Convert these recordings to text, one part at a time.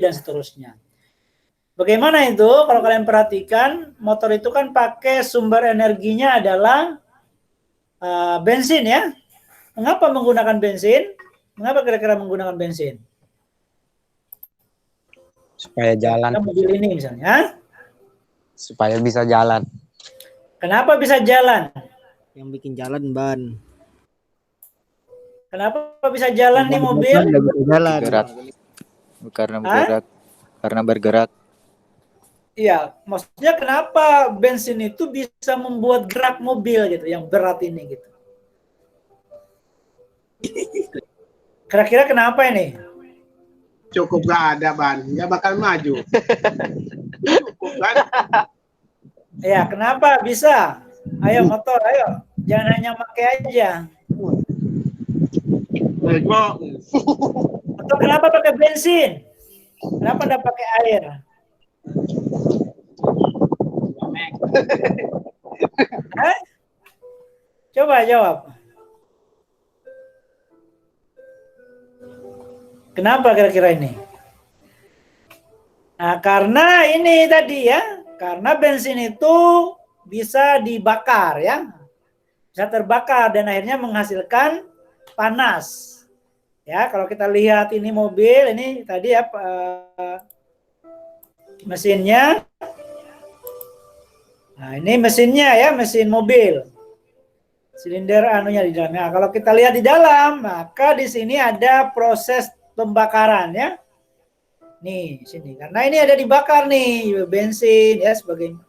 dan seterusnya. Bagaimana itu? Kalau kalian perhatikan, motor itu kan pakai sumber energinya adalah bensin ya. Mengapa menggunakan bensin? Mengapa kira-kira menggunakan bensin? Supaya jalan. Mobil ini misalnya. Supaya bisa jalan. Kenapa bisa jalan? Yang bikin jalan ban. Kenapa bisa jalan nih mobil? Jalan. Bergerak. Karena bergerak. Karena bergerak. Iya, maksudnya kenapa bensin itu bisa membuat gerak mobil gitu, yang berat ini gitu. Kira-kira kenapa ini? Cukup gak ada ban, nggak bakal maju. Cukup kan? Ya, kenapa bisa? Ayo motor, ayo. Jangan hanya pakai aja. Motor kenapa pakai bensin? Kenapa nggak pakai air? Hah? Coba jawab. Kenapa kira-kira ini? Nah, karena ini tadi ya, karena bensin itu bisa dibakar ya, bisa terbakar dan akhirnya menghasilkan panas. Ya, kalau kita lihat ini mobil, ini tadi ya mesinnya. Nah, ini mesinnya ya, mesin mobil. Silinder anunya di dalamnya. Nah, kalau kita lihat di dalam, maka di sini ada proses pembakaran ya. Nih, sini. Karena ini ada dibakar nih, bensin ya sebagainya.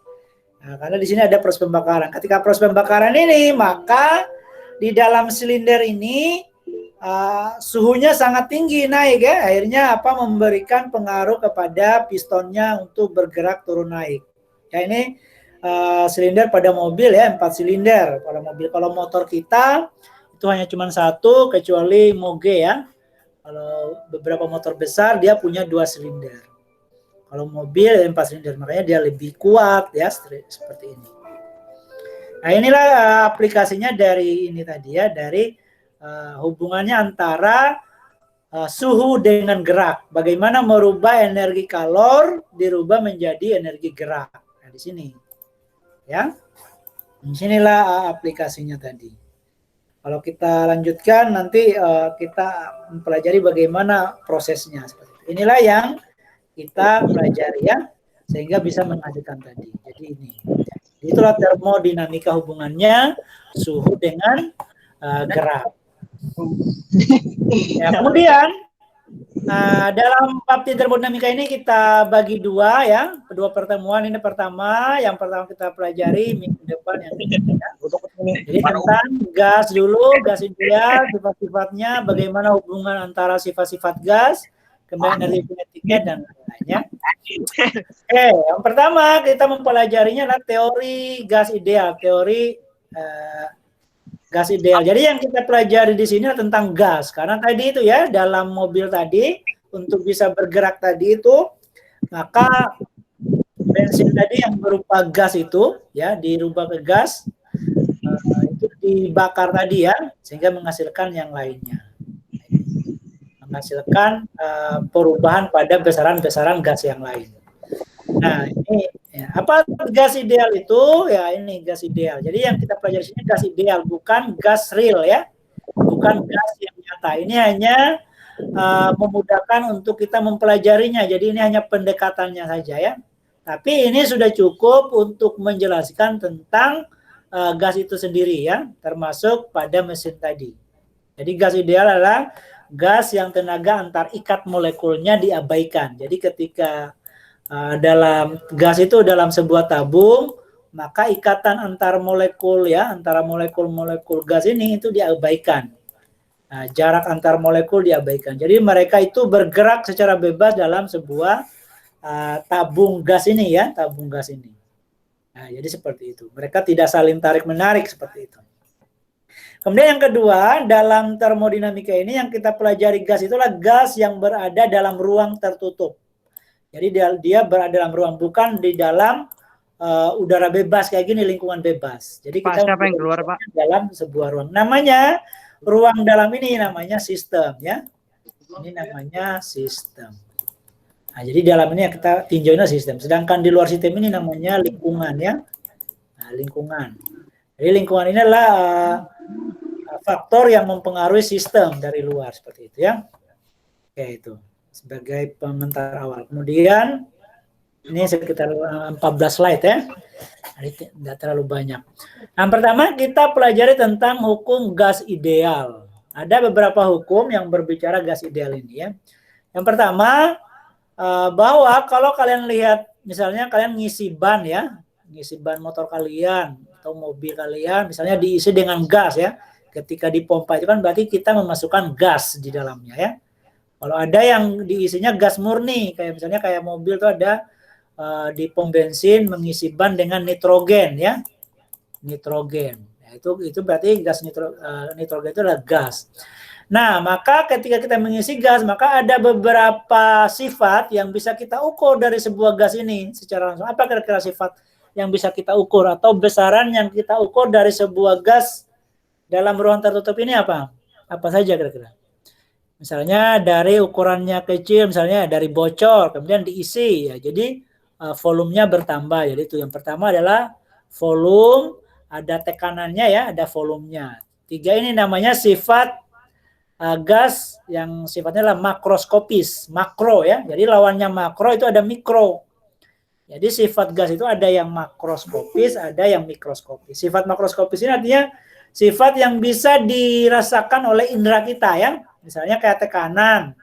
Nah, karena di sini ada proses pembakaran. Ketika proses pembakaran ini, maka di dalam silinder ini suhunya sangat tinggi naik ya. Akhirnya memberikan pengaruh kepada pistonnya untuk bergerak turun naik. Ya ini silinder pada mobil ya, 4 silinder pada mobil. Kalau motor kita itu hanya cuma 1, kecuali Moge ya. Kalau beberapa motor besar dia punya 2 silinder. Kalau mobil 4 silinder, makanya dia lebih kuat ya, seperti ini. Nah inilah aplikasinya dari ini tadi ya, dari hubungannya antara suhu dengan gerak. Bagaimana merubah energi kalor dirubah menjadi energi gerak. Nah, di sini. Ya. Disinilah aplikasinya tadi. Kalau kita lanjutkan nanti kita mempelajari bagaimana prosesnya. Inilah yang kita pelajari ya, sehingga bisa menghasilkan tadi. Jadi ini. Itulah termodinamika hubungannya suhu dengan gerak. Ya, kemudian dalam bab termodinamika ini kita bagi 2 ya, kedua pertemuan. Ini pertama, yang pertama kita pelajari minggu depan yang kedua. Jadi tentang gas dulu, gas ideal, sifat-sifatnya, bagaimana hubungan antara sifat-sifat gas, kemudian energi kinetiknya dan lain-lainnya. Oke, yang pertama kita mempelajarinya adalah teori gas ideal, teori gas ideal. Jadi yang kita pelajari di sini tentang gas. Karena tadi itu ya, dalam mobil tadi, untuk bisa bergerak tadi itu, maka bensin tadi yang berupa gas itu, ya, dirubah ke gas, itu dibakar tadi ya, sehingga menghasilkan yang lainnya. Menghasilkan perubahan pada besaran-besaran gas yang lain. Nah, ini ya, apa gas ideal itu? Ya, ini gas ideal. Jadi yang kita pelajari sini gas ideal, bukan gas real ya. Bukan gas yang nyata. Ini hanya memudahkan untuk kita mempelajarinya. Jadi ini hanya pendekatannya saja ya. Tapi ini sudah cukup untuk menjelaskan tentang gas itu sendiri ya, termasuk pada mesin tadi. Jadi gas ideal adalah gas yang tenaga antar ikat molekulnya diabaikan. Jadi ketika dalam gas itu dalam sebuah tabung, maka ikatan antar molekul ya, antara molekul-molekul gas ini itu diabaikan. Nah, jarak antar molekul diabaikan. Jadi mereka itu bergerak secara bebas dalam sebuah tabung gas ini ya, tabung gas ini. Nah, jadi seperti itu. Mereka tidak saling tarik-menarik seperti itu. Kemudian yang kedua, dalam termodinamika ini yang kita pelajari gas itulah gas yang berada dalam ruang tertutup. Jadi dia berada dalam ruang, bukan di dalam udara bebas kayak gini, lingkungan bebas. Jadi kita siapa yang keluar, Pak? Dalam sebuah ruang. Namanya ruang dalam ini namanya sistem ya. Ini namanya sistem. Nah, jadi di dalam ini kita tinjaunya sistem. Sedangkan di luar sistem ini namanya lingkungan ya. Nah, lingkungan. Jadi lingkungan ini adalah faktor yang mempengaruhi sistem dari luar seperti itu ya. Oke, itu sebagai pengantar awal. Kemudian ini sekitar 14 slide ya. Jadi tidak terlalu banyak. Yang pertama kita pelajari tentang hukum gas ideal. Ada beberapa hukum yang berbicara gas ideal ini ya. Yang pertama bahwa kalau kalian lihat misalnya kalian ngisi ban ya, ngisi ban motor kalian atau mobil kalian misalnya diisi dengan gas ya. Ketika dipompa itu kan berarti kita memasukkan gas di dalamnya ya. Kalau ada yang diisinya gas murni kayak misalnya kayak mobil itu ada di pom bensin mengisi ban dengan nitrogen ya. Nitrogen. Ya, itu berarti gas nitrogen itu adalah gas. Nah, maka ketika kita mengisi gas, maka ada beberapa sifat yang bisa kita ukur dari sebuah gas ini secara langsung. Apa kira-kira sifat yang bisa kita ukur atau besaran yang kita ukur dari sebuah gas dalam ruang tertutup ini apa? Apa saja kira-kira? Misalnya dari ukurannya kecil, misalnya dari bocor, kemudian diisi ya. Jadi volumenya bertambah. Jadi itu yang pertama adalah volume, ada tekanannya ya, ada volumenya. 3 ini namanya sifat gas yang sifatnya adalah makroskopis, makro ya. Jadi lawannya makro itu ada mikro. Jadi sifat gas itu ada yang makroskopis, ada yang mikroskopis. Sifat makroskopis ini artinya sifat yang bisa dirasakan oleh indera kita ya. Misalnya kayak tekanan.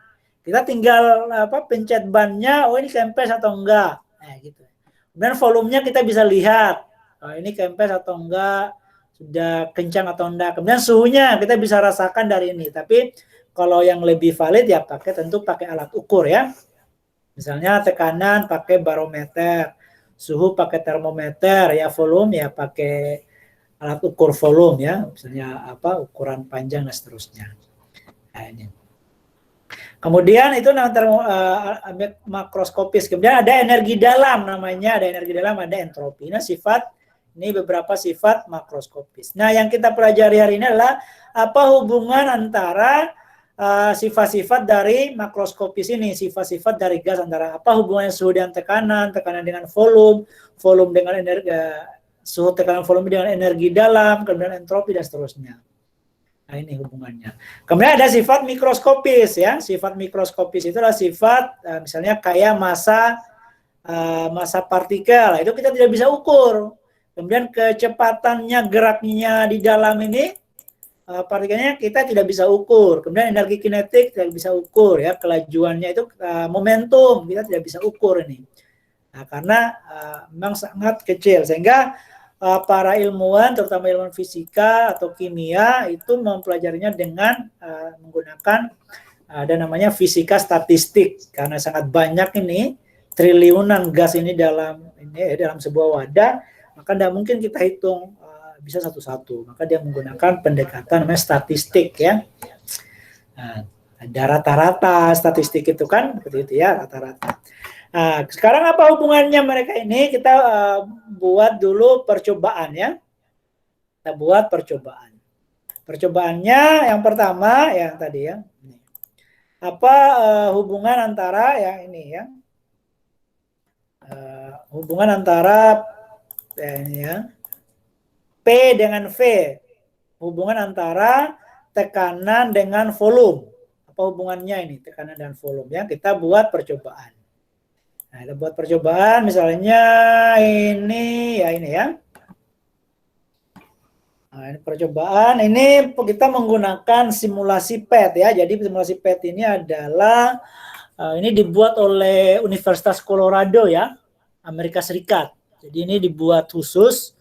Kita tinggal pencet bannya, oh ini kempes atau enggak. Nah, gitu. Kemudian volumenya kita bisa lihat. Oh, ini kempes atau enggak, sudah kencang atau enggak. Kemudian suhunya kita bisa rasakan dari ini. Tapi kalau yang lebih valid ya tentu pakai alat ukur ya. Misalnya tekanan pakai barometer, suhu pakai termometer, ya volume ya pakai alat ukur volume ya. Misalnya ukuran panjang dan seterusnya. Nah, ini. Kemudian itu makroskopis. Kemudian ada energi dalam namanya, ada energi dalam, ada entropi. Nah, ini beberapa sifat makroskopis. Nah, yang kita pelajari hari ini adalah apa hubungan antara sifat-sifat dari makroskopis ini, sifat-sifat dari gas antara apa hubungannya suhu dan tekanan, tekanan dengan volume, volume dengan energi, suhu tekanan volume dengan energi dalam, kemudian entropi dan seterusnya. Nah, ini hubungannya. Kemudian ada sifat mikroskopis ya. Sifat mikroskopis itu adalah sifat misalnya kayak massa partikel. Itu kita tidak bisa ukur. Kemudian kecepatannya geraknya di dalam ini partikelnya kita tidak bisa ukur. Kemudian energi kinetik tidak bisa ukur ya. Kelajuannya itu momentum kita tidak bisa ukur ini. Nah, karena memang sangat kecil sehingga para ilmuwan, terutama ilmuwan fisika atau kimia itu mempelajarinya dengan menggunakan ada namanya fisika statistik karena sangat banyak ini triliunan gas ini dalam sebuah wadah, maka tidak mungkin kita hitung bisa satu-satu, maka dia menggunakan pendekatan namanya statistik ya. Nah, ada rata-rata statistik itu kan seperti itu ya, rata-rata. Nah, sekarang apa hubungannya mereka ini? Kita buat dulu percobaan ya. Kita buat percobaan. Percobaannya yang pertama yang tadi ya. Apa hubungan antara yang ini ya? Hubungan antara ini ya. P dengan V. Hubungan antara tekanan dengan volume. Apa hubungannya ini tekanan dan volume ya? Kita buat percobaan. Nah, kita buat percobaan misalnya ini ya. Nah, ini percobaan ini kita menggunakan simulasi PET ya. Jadi simulasi PET ini adalah ini dibuat oleh Universitas Colorado ya, Amerika Serikat. Jadi ini dibuat khusus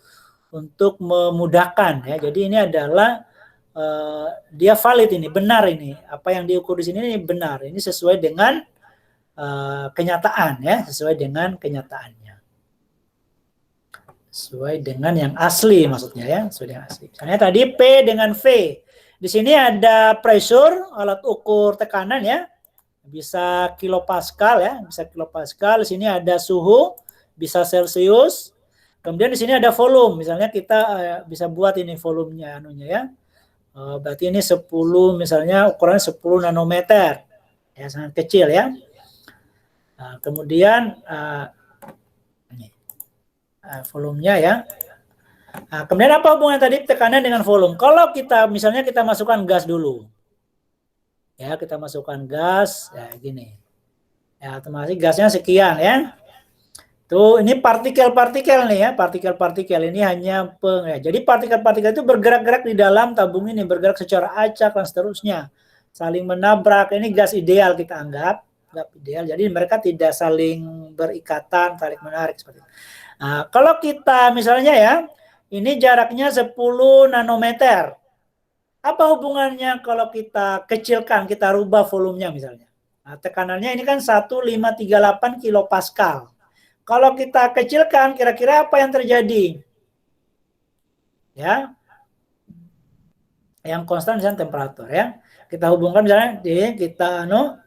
untuk memudahkan ya. Jadi ini adalah dia valid ini, benar ini. Apa yang diukur di sini ini benar. Ini sesuai dengan kenyataan ya, sesuai dengan kenyataannya, sesuai dengan yang asli maksudnya ya, sesuai dengan asli. Misalnya tadi P dengan V, di sini ada pressure, alat ukur tekanan ya, bisa kilopascal ya, bisa kilopascal. Di sini ada suhu, bisa Celsius. Kemudian di sini ada volume, misalnya kita bisa buat ini volumenya anunya ya. Berarti ini 10 misalnya ukuran 10 nanometer ya, sangat kecil ya. Nah, kemudian volumenya ya. Nah, kemudian apa hubungan tadi tekanan dengan volume? Kalau kita misalnya kita masukkan gas dulu. Ya, kita masukkan gas ya gini. Ya, otomatis gasnya sekian ya. Tuh, ini partikel-partikel nih ya, partikel-partikel ini hanya ya. Jadi partikel-partikel itu bergerak-gerak di dalam tabung ini, bergerak secara acak dan seterusnya. Saling menabrak, ini gas ideal kita anggap, gas ideal. Jadi mereka tidak saling berikatan, tarik menarik seperti itu. Nah, kalau kita misalnya ya, ini jaraknya 10 nanometer. Apa hubungannya kalau kita kecilkan, kita rubah volumenya misalnya. Nah, tekanannya ini kan 1538 kilopascal. Kalau kita kecilkan, kira-kira apa yang terjadi? Ya, yang konstan misalnya temperatur ya. Kita hubungkan misalnya kita nah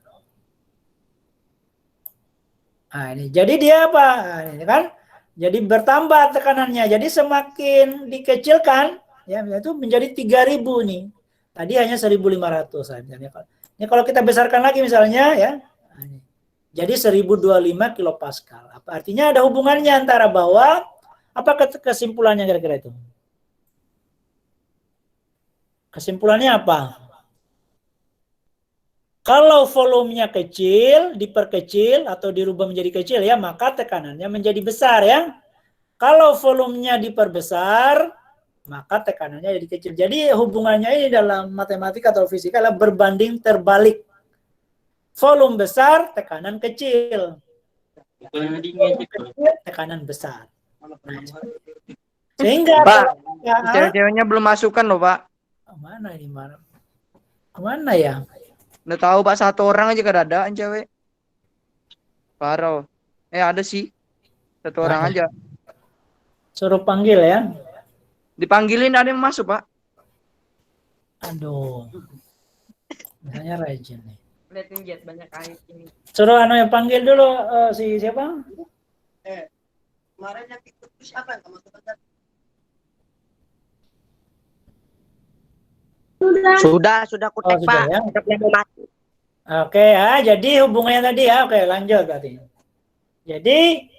ini. Jadi dia apa? Nah, ini kan. Jadi bertambah tekanannya. Jadi semakin dikecilkan, ya itu menjadi 3.000 nih. Tadi hanya 1.500 misalnya. Ini kalau kita besarkan lagi misalnya ya. Nah, ini. Jadi 1025 kilopascal. Artinya ada hubungannya antara bawah. Apa kesimpulannya kira-kira itu? Kesimpulannya apa? Kalau volumenya kecil, diperkecil atau dirubah menjadi kecil ya, maka tekanannya menjadi besar ya. Kalau volumenya diperbesar, maka tekanannya jadi kecil. Jadi hubungannya ini dalam matematika atau fisika adalah berbanding terbalik. Volume besar, tekanan kecil. Tekanan besar. Sehingga Pak, cewek-ceweknya belum masukkan loh, Pak. Mana ini, Kemana ya? Udah tahu Pak, satu orang aja keadaan cewek. Parah. Ada sih. Satu orang aja. Suruh panggil ya. Dipanggilin ada yang masuk, Pak. Aduh. Misalnya Rajin nih. Liatin jet banyak air ini. Suruh yang panggil dulu si siapa? Kemarin yang ikut siapa yang masuk bentar? Sudah kutek sudah, Pak. ya? Sudah Oke ya, jadi hubungannya tadi ya. Oke, lanjut berarti. Jadi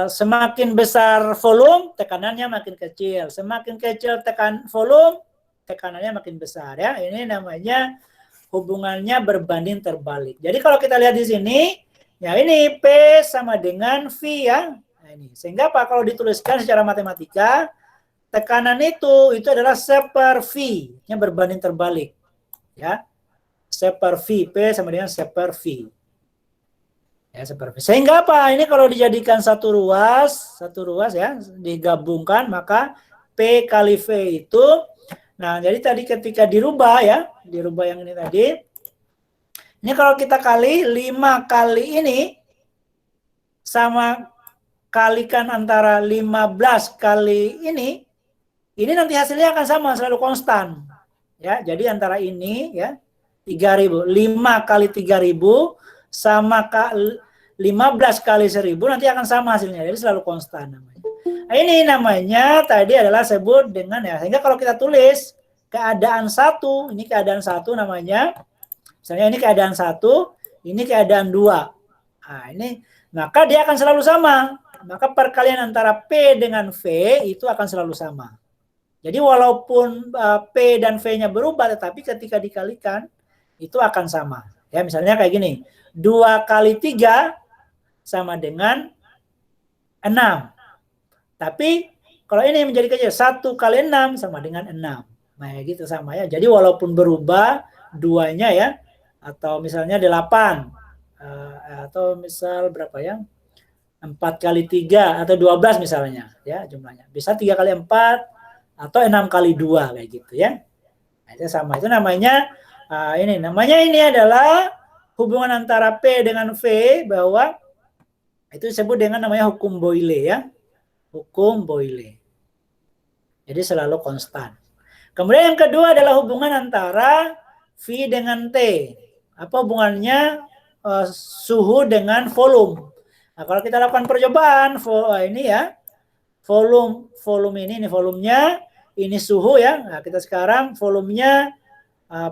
semakin besar volume, tekanannya makin kecil. Semakin kecil volume, tekanannya makin besar ya. Ini namanya hubungannya berbanding terbalik. Jadi kalau kita lihat di sini, ya ini P sama dengan V ya. Nah, ini. Sehingga Pak kalau dituliskan secara matematika, tekanan itu adalah C per V, yang berbanding terbalik. Ya. C per V, P sama dengan C per V. Ya, seperti. Sehingga apa? Ini kalau dijadikan satu ruas ya, digabungkan maka P kali V itu. Nah, jadi tadi ketika dirubah ya, dirubah yang ini tadi. Ini kalau kita kali 5 kali ini sama kalikan antara 15 kali ini nanti hasilnya akan sama, selalu konstan. Ya, jadi antara ini ya 3.000, 5 kali 3.000 sama 15 kali 1.000 nanti akan sama hasilnya, jadi selalu konstan namanya. Nah, ini namanya tadi adalah sebut dengan ya, sehingga kalau kita tulis keadaan satu, ini keadaan satu namanya, misalnya ini keadaan satu, ini keadaan dua. Nah, ini maka dia akan selalu sama. Maka perkalian antara P dengan V itu akan selalu sama. Jadi walaupun P dan V-nya berubah, tetapi ketika dikalikan itu akan sama. Ya, misalnya kayak gini. 2 kali 3 sama dengan 6. Tapi kalau ini menjadi kecil, 1 kali 6 sama dengan 6. Nah, gitu sama ya. Jadi walaupun berubah duanya ya, atau misalnya 8, atau misal berapa ya? 4 kali 3 atau 12 misalnya ya jumlahnya. Bisa 3 kali 4 atau 6 kali 2 kayak gitu ya. Nah, itu sama. Itu namanya ini adalah hubungan antara P dengan V, bahwa itu disebut dengan namanya hukum Boyle ya. Hukum Boyle. Jadi selalu konstan. Kemudian yang kedua adalah hubungan antara V dengan T. Apa hubungannya suhu dengan volume? Nah, kalau kita lakukan percobaan ini ya, volume ini volumenya, ini suhu ya. Nah, kita sekarang volumenya,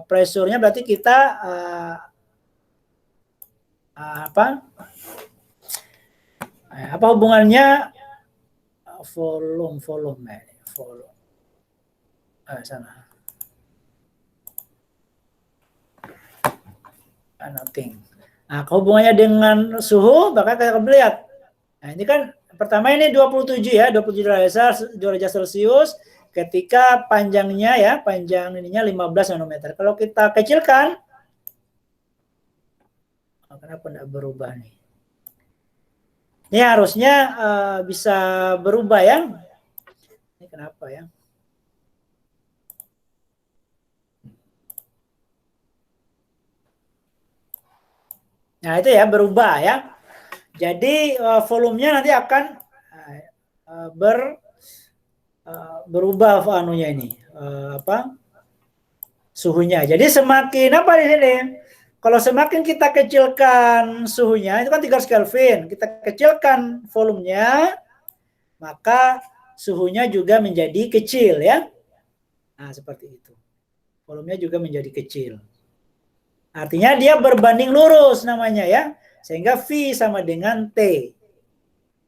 pressure-nya berarti kita Apa hubungannya volume sana. Nothing. Nah, hubungannya dengan suhu, maka kita akan lihat. Nah, ini kan pertama ini 27 ya, 27 derajat Celcius ketika panjangnya ya, panjang ininya 15 nanometer. Kalau kita kecilkan, kenapa enggak berubah nih? Ini harusnya bisa berubah ya. Ini kenapa ya? Nah, itu ya berubah ya. Jadi volumenya nanti akan berubah anunya ini suhunya. Jadi semakin apa di sini? Kalau semakin kita kecilkan suhunya, itu kan 300 Kelvin, kita kecilkan volumenya, maka suhunya juga menjadi kecil ya. Nah, seperti itu. Volumenya juga menjadi kecil. Artinya dia berbanding lurus namanya ya. Sehingga V sama dengan T.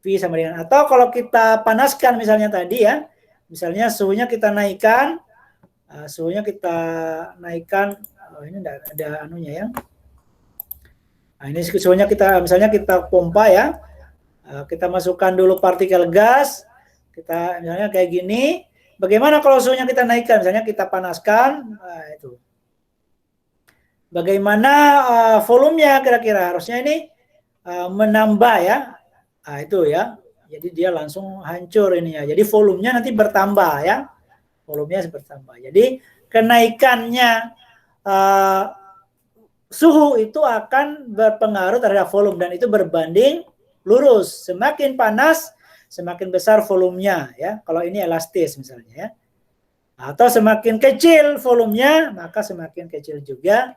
V sama dengan, atau kalau kita panaskan misalnya tadi ya, misalnya suhunya kita naikkan, ini ada anunya ya. Nah, ini suhunya misalnya kita pompa ya, kita masukkan dulu partikel gas, kita misalnya kayak gini. Bagaimana kalau suhunya kita naikkan, misalnya kita panaskan, itu. Bagaimana volumenya kira-kira, harusnya ini menambah ya. Nah, itu ya. Jadi dia langsung hancur ini ya. Jadi volumenya nanti bertambah ya. Volumenya bertambah. Jadi kenaikannya suhu itu akan berpengaruh terhadap volume dan itu berbanding lurus. Semakin panas, semakin besar volumenya ya. Kalau ini elastis misalnya ya. Atau semakin kecil volumenya, maka semakin kecil juga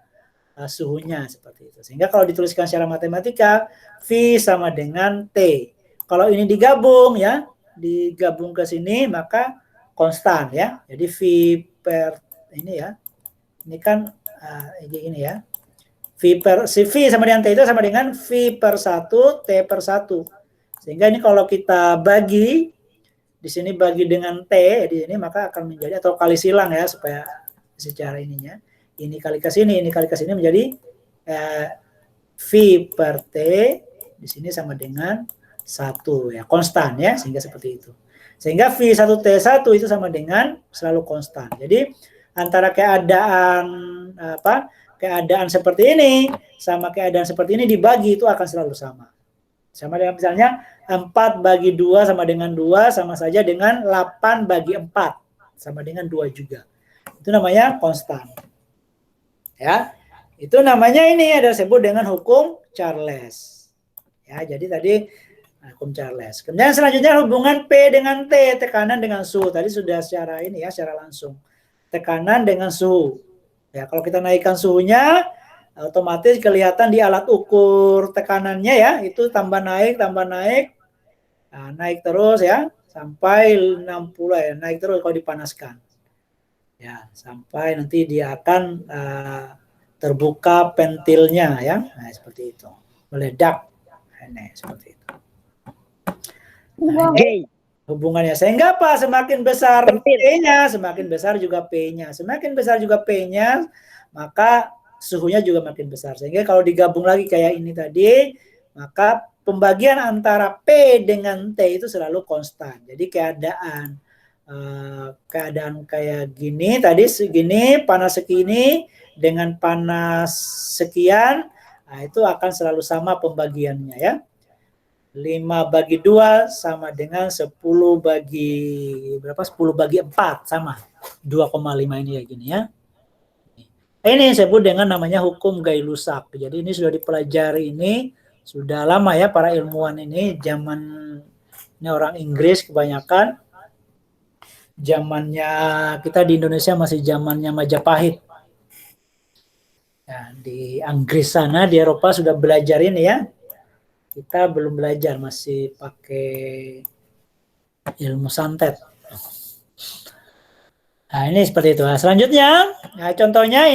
suhunya seperti itu. Sehingga kalau dituliskan secara matematika, V sama dengan T. Kalau ini digabung ya, digabung ke sini maka konstan ya. Jadi V per ini ya. Ini kan ini ya. V sama dengan T itu sama dengan V per 1 T per 1. Sehingga ini kalau kita bagi di sini bagi dengan T di sini maka akan menjadi, atau kali silang ya supaya secara ininya. Ini kali ke sini menjadi V per T di sini sama dengan 1 ya, konstan ya, sehingga seperti itu. Sehingga V1T1 itu sama dengan selalu konstan. Jadi antara keadaan seperti ini sama keadaan seperti ini dibagi itu akan selalu sama. Sama dengan misalnya 4 bagi 2 sama dengan 2 sama saja dengan 8 bagi 4 sama dengan 2 juga. Itu namanya konstan. Ya, itu namanya ini ada disebut dengan hukum Charles. Ya, jadi tadi hukum Charles. Kemudian selanjutnya hubungan P dengan T, tekanan dengan suhu. Tadi sudah secara ini ya, secara langsung. Tekanan dengan suhu. Ya, kalau kita naikkan suhunya, otomatis kelihatan di alat ukur tekanannya ya, itu tambah naik, nah, naik terus ya, sampai 60 ya, naik terus kalau dipanaskan. Ya, sampai nanti dia akan terbuka pentilnya ya. Nah, seperti itu. Meledak. Nah, seperti itu. Nah, ini hubungannya. Sehingga apa? Semakin besar P-nya, semakin besar juga P-nya. Semakin besar juga P-nya, maka suhunya juga makin besar. Sehingga kalau digabung lagi kayak ini tadi, maka pembagian antara P dengan T itu selalu konstan. Jadi keadaan kayak gini tadi segini, panas segini dengan panas sekian, nah itu akan selalu sama pembagiannya ya. 5 bagi 2 sama dengan 10 bagi berapa? 10 bagi 4 sama 2,5 ini ya gini ya. Ini disebut dengan namanya hukum Gay-Lussac. Jadi ini sudah dipelajari, ini sudah lama ya para ilmuwan ini, zaman ini orang Inggris kebanyakan. Zamannya kita di Indonesia masih zamannya Majapahit. Ya, di Inggris sana, di Eropa sudah belajar ini ya. Kita belum belajar, masih pakai ilmu santet. Nah, ini seperti itu. Nah, selanjutnya, nah, contohnya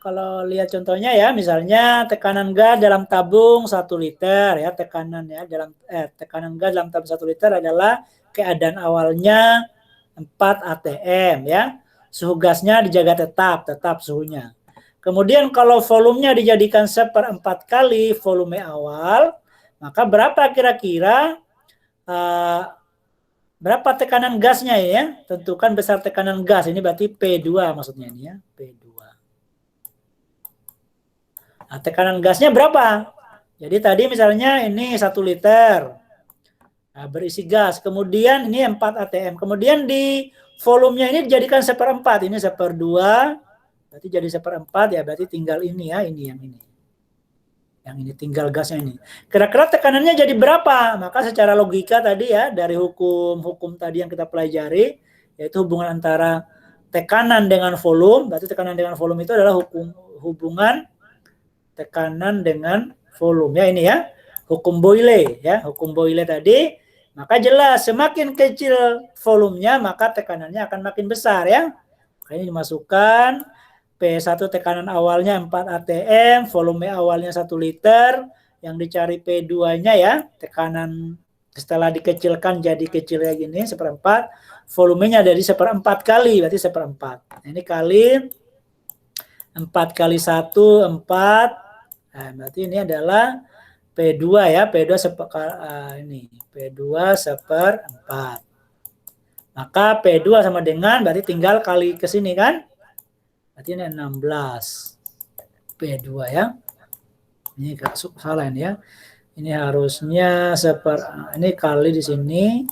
kalau lihat contohnya ya, misalnya tekanan gas dalam tabung 1 liter ya, tekanan gas dalam tabung 1 liter adalah keadaan awalnya 4 atm ya. Suhu gasnya dijaga tetap suhunya. Kemudian kalau volumenya dijadikan 1/4 kali volume awal, maka berapa kira-kira berapa tekanan gasnya ya? Tentukan besar tekanan gas. Ini berarti P2 maksudnya ini ya, P2. Nah, tekanan gasnya berapa? Jadi tadi misalnya ini 1 liter. Nah, berisi gas. Kemudian ini 4 atm. Kemudian di volumenya ini dijadikan 1/4. Ini 1/2. Berarti jadi 1/4 ya. Berarti tinggal ini ya. Ini yang ini. Yang ini tinggal gasnya ini. Kira-kira tekanannya jadi berapa? Maka secara logika tadi ya. Dari hukum tadi yang kita pelajari. Yaitu hubungan antara tekanan dengan volume. Berarti tekanan dengan volume itu adalah hubungan tekanan dengan volume. Ya ini ya. Hukum Boyle ya. Hukum Boyle tadi. Maka jelas semakin kecil volumenya maka tekanannya akan makin besar ya. Ini dimasukkan P1 tekanan awalnya 4 atm, volume awalnya 1 liter, yang dicari P2-nya ya, tekanan setelah dikecilkan jadi kecil kayak gini 1/4, volumenya dari 1/4 kali, berarti 1/4. Ini kali 4 kali 1 4. Nah, berarti ini adalah P2 ya, P2 ini P2 1/4. Maka P2 sama dengan berarti tinggal kali ke sini kan? Berarti ini 16 P2 ya. Ini salah ini ya. Ini harusnya ini kali di sini.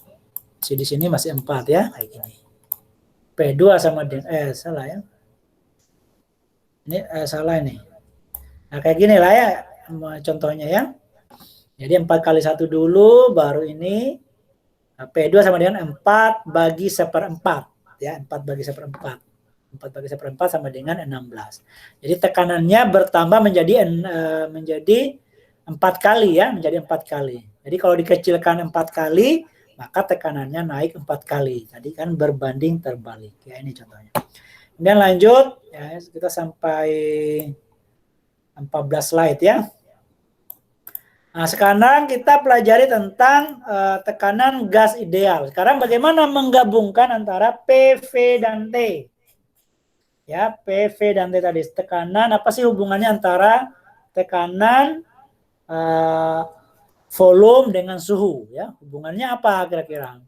Di sini masih 4 ya, kayak gini. P2 sama dengan salah ya. Ini salah ini. Nah, kayak gini lah ya contohnya ya. Jadi 4 kali 1 dulu, baru ini P2 sama dengan 4 bagi 1/4 ya, 4 bagi 1/4. 4 bagi 1/4 sama dengan 16. Jadi tekanannya bertambah menjadi 4 kali ya, menjadi 4 kali. Jadi kalau dikecilkan 4 kali, maka tekanannya naik 4 kali. Tadi kan berbanding terbalik. Ya ini contohnya. Kemudian lanjut, ya, kita sampai 14 slide ya. Nah, sekarang kita pelajari tentang tekanan gas ideal. Sekarang bagaimana menggabungkan antara PV dan T? Ya, PV dan T tadi. Tekanan, apa sih hubungannya antara tekanan volume dengan suhu? Ya, hubungannya apa kira-kira?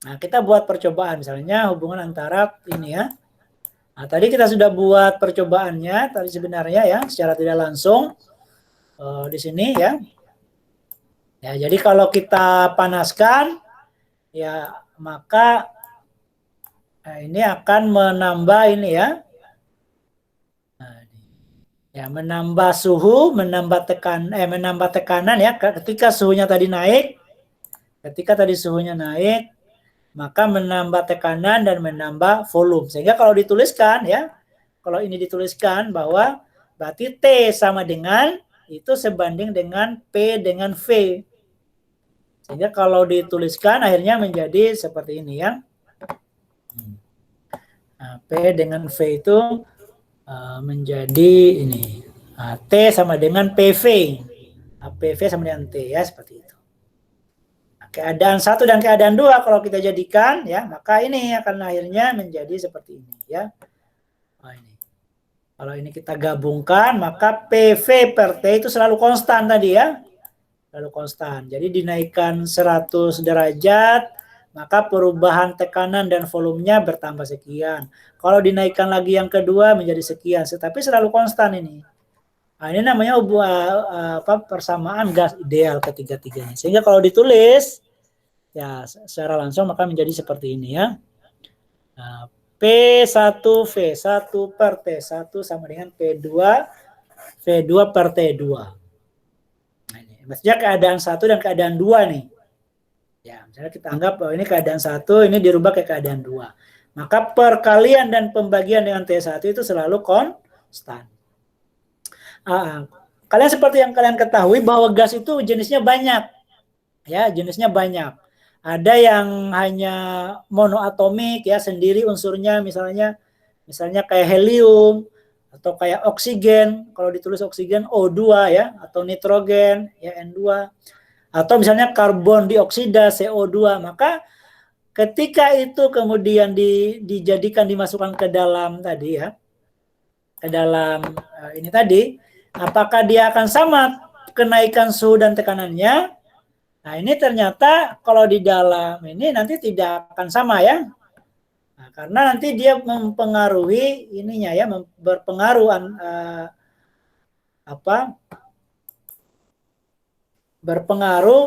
Nah, kita buat percobaan. Misalnya hubungan antara ini ya. Nah, tadi kita sudah buat percobaannya. Tadi sebenarnya ya, secara tidak langsung. Di sini ya. Ya, jadi kalau kita panaskan ya maka ini akan menambah ini ya. Ya, menambah suhu, menambah tekanan ya. Ketika suhunya tadi naik, maka menambah tekanan dan menambah volume. Sehingga kalau dituliskan ya, kalau ini dituliskan bahwa berarti T sama dengan itu sebanding dengan P dengan V. Sehingga kalau dituliskan akhirnya menjadi seperti ini ya. Nah, P dengan V itu menjadi ini. Nah, T sama dengan PV. Nah, PV sama dengan T ya, seperti itu. Nah, keadaan 1 dan keadaan 2 kalau kita jadikan ya, maka ini akan akhirnya menjadi seperti ini ya. Nah, ini. Kalau ini kita gabungkan, maka PV per T itu selalu konstan tadi ya. Selalu konstan. Jadi dinaikkan 100 derajat, maka perubahan tekanan dan volumenya bertambah sekian. Kalau dinaikkan lagi yang kedua menjadi sekian. Tapi selalu konstan ini. Nah, ini namanya persamaan gas ideal ketiga-tiganya. Sehingga kalau ditulis, ya secara langsung maka menjadi seperti ini ya. Nah, P1 V1 per T1 sama dengan P2 V2 per T2. Nah, ini maksudnya keadaan 1 dan keadaan 2 nih. Ya, misalnya kita anggap bahwa ini keadaan 1, ini dirubah ke keadaan 2. Maka perkalian dan pembagian dengan T1 itu selalu konstan. Kalian seperti yang kalian ketahui bahwa gas itu jenisnya banyak. Ya, jenisnya banyak. Ada yang hanya monoatomik ya, sendiri unsurnya misalnya kayak helium, Atau kayak oksigen, kalau ditulis oksigen O2 ya, atau nitrogen ya N2, atau misalnya karbon dioksida CO2. Maka ketika itu kemudian dijadikan dimasukkan ke dalam tadi ya, ke dalam ini tadi, apakah dia akan sama kenaikan suhu dan tekanannya? Nah, ini ternyata kalau di dalam ini nanti tidak akan sama ya. Nah, karena nanti dia mempengaruhi ininya ya, berpengaruh berpengaruh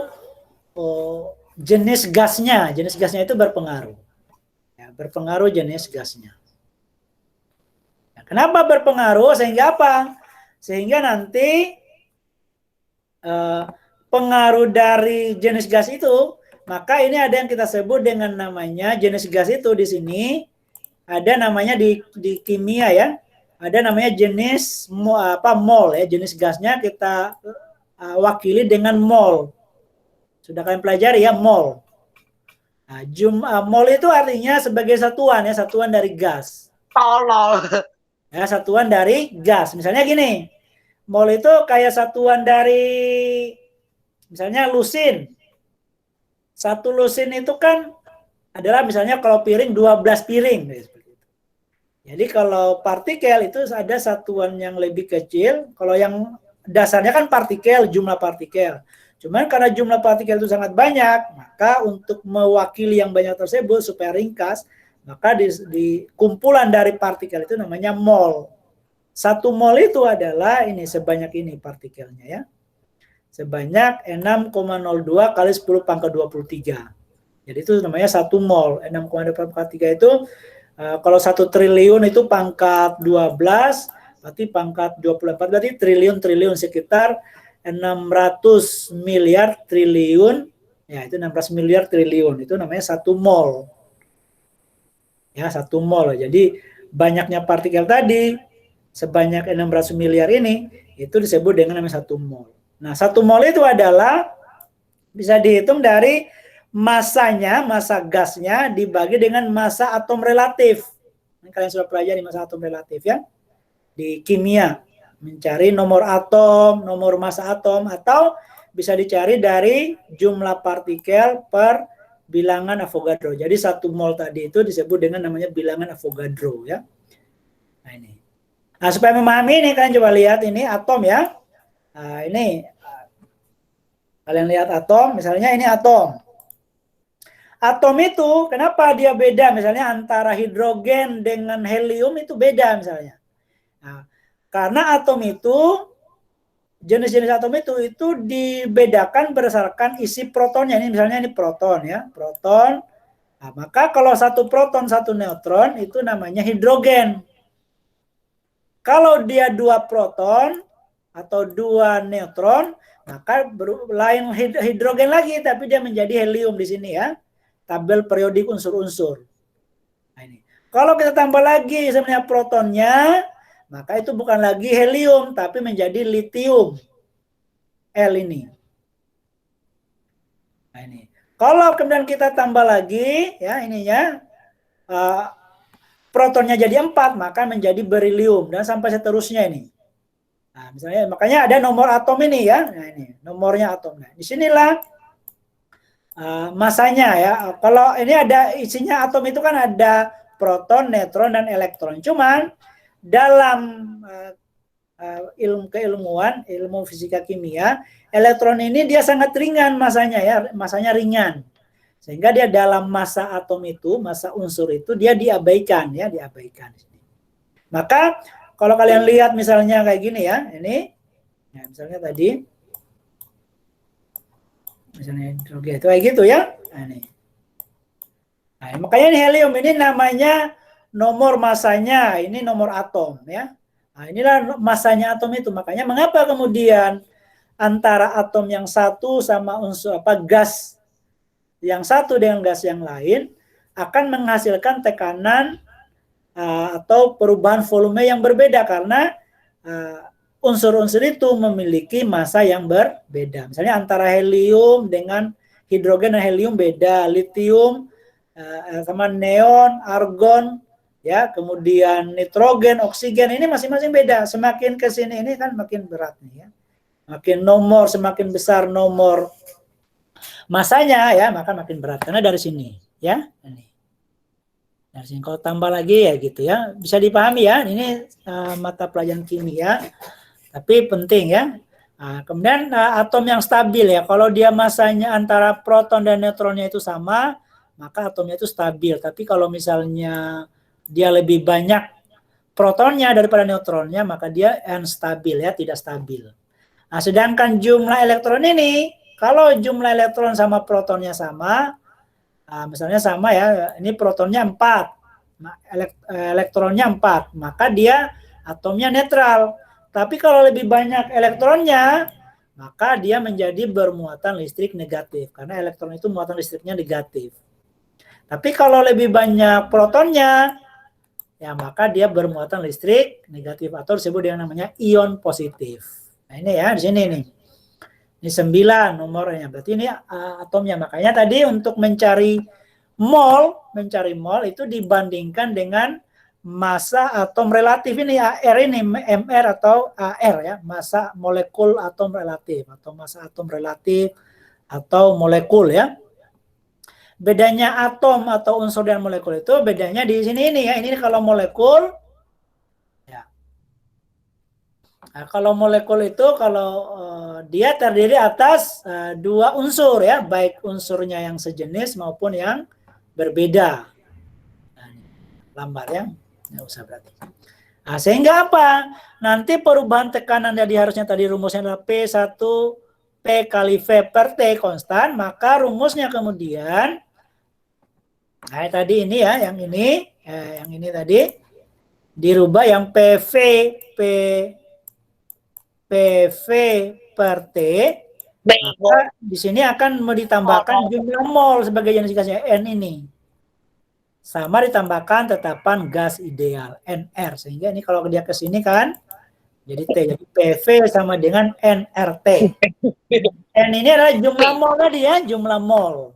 jenis gasnya itu berpengaruh. Ya, berpengaruh jenis gasnya. Nah, kenapa berpengaruh? Sehingga apa? Sehingga nanti pengaruh dari jenis gas itu, maka ini ada yang kita sebut dengan namanya jenis gas itu di sini ada namanya di kimia ya, ada namanya jenis mol ya, jenis gasnya kita wakili dengan mol. Sudah kalian pelajari ya mol. Nah, mol itu artinya sebagai satuan ya, satuan dari gas. Tolol. Ya, satuan dari gas. Misalnya gini, mol itu kayak satuan dari misalnya lusin. Satu lusin itu kan adalah misalnya kalau piring 12 piring. Jadi kalau partikel itu ada satuan yang lebih kecil. Kalau yang dasarnya kan partikel, jumlah partikel. Cuman karena jumlah partikel itu sangat banyak, maka untuk mewakili yang banyak tersebut supaya ringkas, maka di kumpulan dari partikel itu namanya mol. Satu mol itu adalah ini sebanyak ini partikelnya ya. Sebanyak 6,02 kali 10 pangkat 23. Jadi itu namanya 1 mol. 6,23 itu kalau 1 triliun itu pangkat 12, berarti pangkat 24, berarti triliun sekitar 600 miliar triliun. Ya, itu 16 miliar triliun. Itu namanya 1 mol. Ya, 1 mol. Jadi banyaknya partikel tadi sebanyak 600 miliar ini itu disebut dengan namanya 1 mol. Nah, 1 mol itu adalah bisa dihitung dari masanya, masa gasnya dibagi dengan masa atom relatif. Kalian sudah pelajari masa atom relatif ya. Di kimia, mencari nomor atom, nomor masa atom, atau bisa dicari dari jumlah partikel per bilangan Avogadro. Jadi 1 mol tadi itu disebut dengan namanya bilangan Avogadro ya. Nah ini. Nah, supaya memahami ini kalian coba lihat ini atom ya. Nah, ini kalian lihat atom, misalnya ini atom. Atom itu kenapa dia beda? Misalnya antara hidrogen dengan helium itu beda misalnya. Nah, karena atom itu jenis-jenis atom itu dibedakan berdasarkan isi protonnya. Ini misalnya ini proton ya, proton. Nah, maka kalau 1 proton 1 neutron itu namanya hidrogen. Kalau dia 2 proton atau 2 neutron, maka lain hidrogen lagi, tapi dia menjadi helium di sini ya. Tabel periodik unsur-unsur. Nah, ini. Kalau kita tambah lagi sebenarnya protonnya, maka itu bukan lagi helium, tapi menjadi litium. L ini. Nah, ini. Kalau kemudian kita tambah lagi, ya ininya, protonnya jadi 4, maka menjadi berilium, dan sampai seterusnya ini. Nah, misalnya, makanya ada nomor atom ini ya. Nah, ini nomornya atom. Nah, disinilah masanya ya. Kalau ini ada isinya atom itu kan ada proton, neutron, dan elektron. Cuman dalam ilmu keilmuan, ilmu fisika kimia, elektron ini dia sangat ringan masanya ya, masanya ringan. Sehingga dia dalam massa atom itu, massa unsur itu dia diabaikan ya, diabaikan. Maka kalau kalian lihat misalnya kayak gini ya, ini ya, misalnya tadi misalnya hidrogen itu kayak gitu ya. Nah, makanya ini helium ini namanya nomor masanya, ini nomor atom ya. Nah, inilah masanya atom itu. Makanya mengapa kemudian antara atom yang satu sama unsur gas yang satu dengan gas yang lain akan menghasilkan tekanan atau perubahan volume yang berbeda karena unsur-unsur itu memiliki massa yang berbeda. Misalnya antara helium dengan hidrogen dan helium beda, litium sama neon, argon ya, kemudian nitrogen, oksigen, ini masing-masing beda. Semakin ke sini ini kan makin berat nih ya. Makin nomor, semakin besar nomor masanya ya, maka makin berat karena dari sini ya. Ini. Dari sini kalau tambah lagi ya gitu ya, bisa dipahami ya. Ini mata pelajaran kimia, tapi penting ya. Nah, kemudian atom yang stabil ya, kalau dia masanya antara proton dan neutronnya itu sama, maka atomnya itu stabil. Tapi kalau misalnya dia lebih banyak protonnya daripada neutronnya, maka dia unstabil ya, tidak stabil. Nah, sedangkan jumlah elektron ini, kalau jumlah elektron sama protonnya sama, misalnya sama ya, ini protonnya 4, elektronnya 4, maka dia atomnya netral. Tapi kalau lebih banyak elektronnya, maka dia menjadi bermuatan listrik negatif, karena elektron itu muatan listriknya negatif. Tapi kalau lebih banyak protonnya, ya maka dia bermuatan listrik negatif atau disebut dengan namanya ion positif. Nah ini ya di sini nih. Ini 9 nomornya. Berarti ini atomnya. Makanya tadi untuk mencari mol itu dibandingkan dengan massa atom relatif ini AR ini MR atau AR ya, massa molekul atom relatif atau massa atom relatif atau molekul ya. Bedanya atom atau unsur dan molekul itu bedanya di sini ini ya. Ini kalau molekul ya. Nah, kalau molekul itu kalau dia terdiri atas 2 unsur ya, baik unsurnya yang sejenis maupun yang berbeda. Nah, lambar ya, nggak usah berarti. Nah, sehingga apa? Nanti perubahan tekanan jadi harusnya tadi rumusnya adalah P1 P kali V per T konstan, maka rumusnya kemudian nah tadi ini ya, yang ini tadi dirubah yang PV per T, maka di sini akan ditambahkan jumlah mol sebagai jenis gasnya N ini. Sama ditambahkan tetapan gas ideal NR, sehingga ini kalau dia ke sini kan jadi T, jadi PV sama dengan NRT. N ini adalah jumlah mol tadi ya, jumlah mol.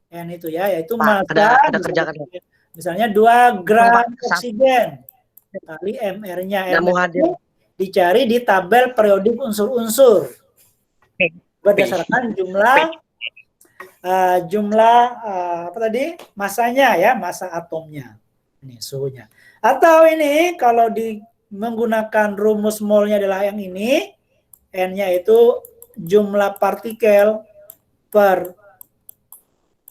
N itu ya, yaitu massa misalnya 2 gram oksigen kali MR-nya. Dicari di tabel periodik unsur-unsur berdasarkan jumlah apa tadi massanya ya, massa atomnya ini suhunya. Atau ini kalau menggunakan rumus molnya adalah yang ini, N-nya itu jumlah partikel per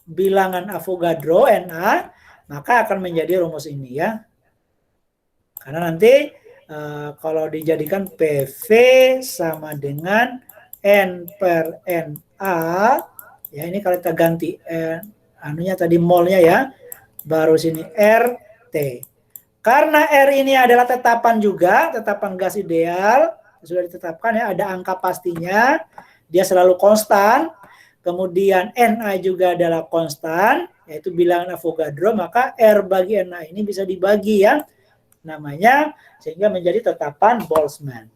bilangan Avogadro Na, maka akan menjadi rumus ini ya. Karena nanti kalau dijadikan PV sama dengan N per Na, ya ini kalau kita ganti anunya tadi molnya ya, baru sini RT. Karena R ini adalah tetapan juga, tetapan gas ideal, sudah ditetapkan ya, ada angka pastinya, dia selalu konstan. Kemudian Na juga adalah konstan, yaitu bilangan Avogadro, maka R bagi Na ini bisa dibagi ya, namanya, sehingga menjadi tetapan Boltzmann.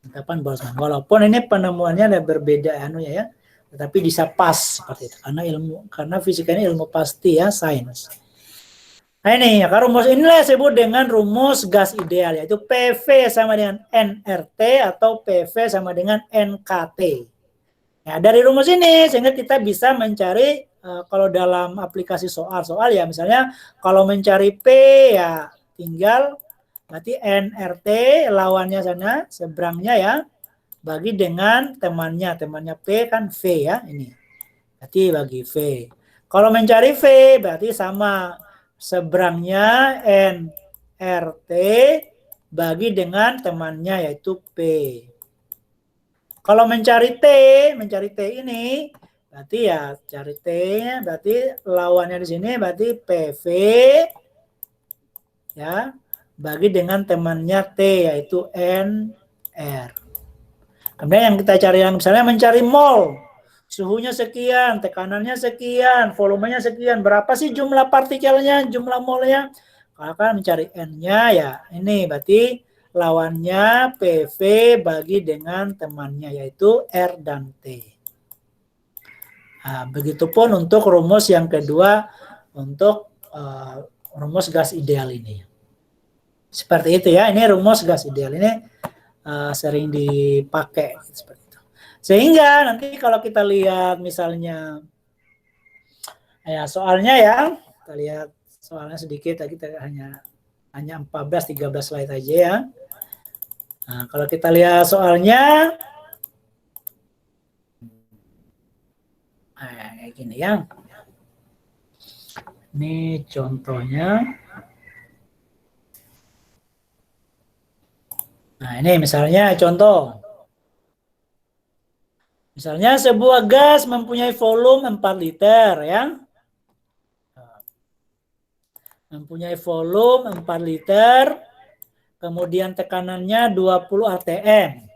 Tetapan Boltzmann. Walaupun ini penemuannya ada berbeda ya, tetapi bisa pas seperti itu, karena fisika ini ilmu pasti ya, sains. Nah ini, ya, rumus inilah disebut dengan rumus gas ideal, yaitu PV sama dengan NRT atau PV sama dengan NKT. Nah, dari rumus ini sehingga kita bisa mencari kalau dalam aplikasi soal ya, misalnya kalau mencari P ya tinggal berarti NRT lawannya sana seberangnya ya, bagi dengan temannya P kan V ya, ini berarti bagi V. Kalau mencari V berarti sama seberangnya NRT bagi dengan temannya yaitu P. Kalau mencari T ini berarti ya cari T-nya berarti lawannya di sini berarti PV ya bagi dengan temannya T yaitu NR. Kemudian yang kita cari yang misalnya mencari mol, suhunya sekian, tekanannya sekian, volumenya sekian, berapa sih jumlah partikelnya, jumlah molnya? Kalau kan mencari N-nya ya ini berarti lawannya PV bagi dengan temannya yaitu R dan T. Nah, begitupun untuk rumus yang kedua untuk rumus gas ideal ini. Seperti itu ya, ini rumus gas ideal ini sering dipakai seperti itu. Sehingga nanti kalau kita lihat misalnya ya soalnya ya, kita lihat soalnya sedikit, kita hanya 14-13 slide aja ya. Nah, kalau kita lihat soalnya kayak gini ya. Ini contohnya. Nah, ini misalnya contoh. Misalnya sebuah gas mempunyai volume 4 liter ya. Mempunyai volume 4 liter, kemudian tekanannya 20 atm.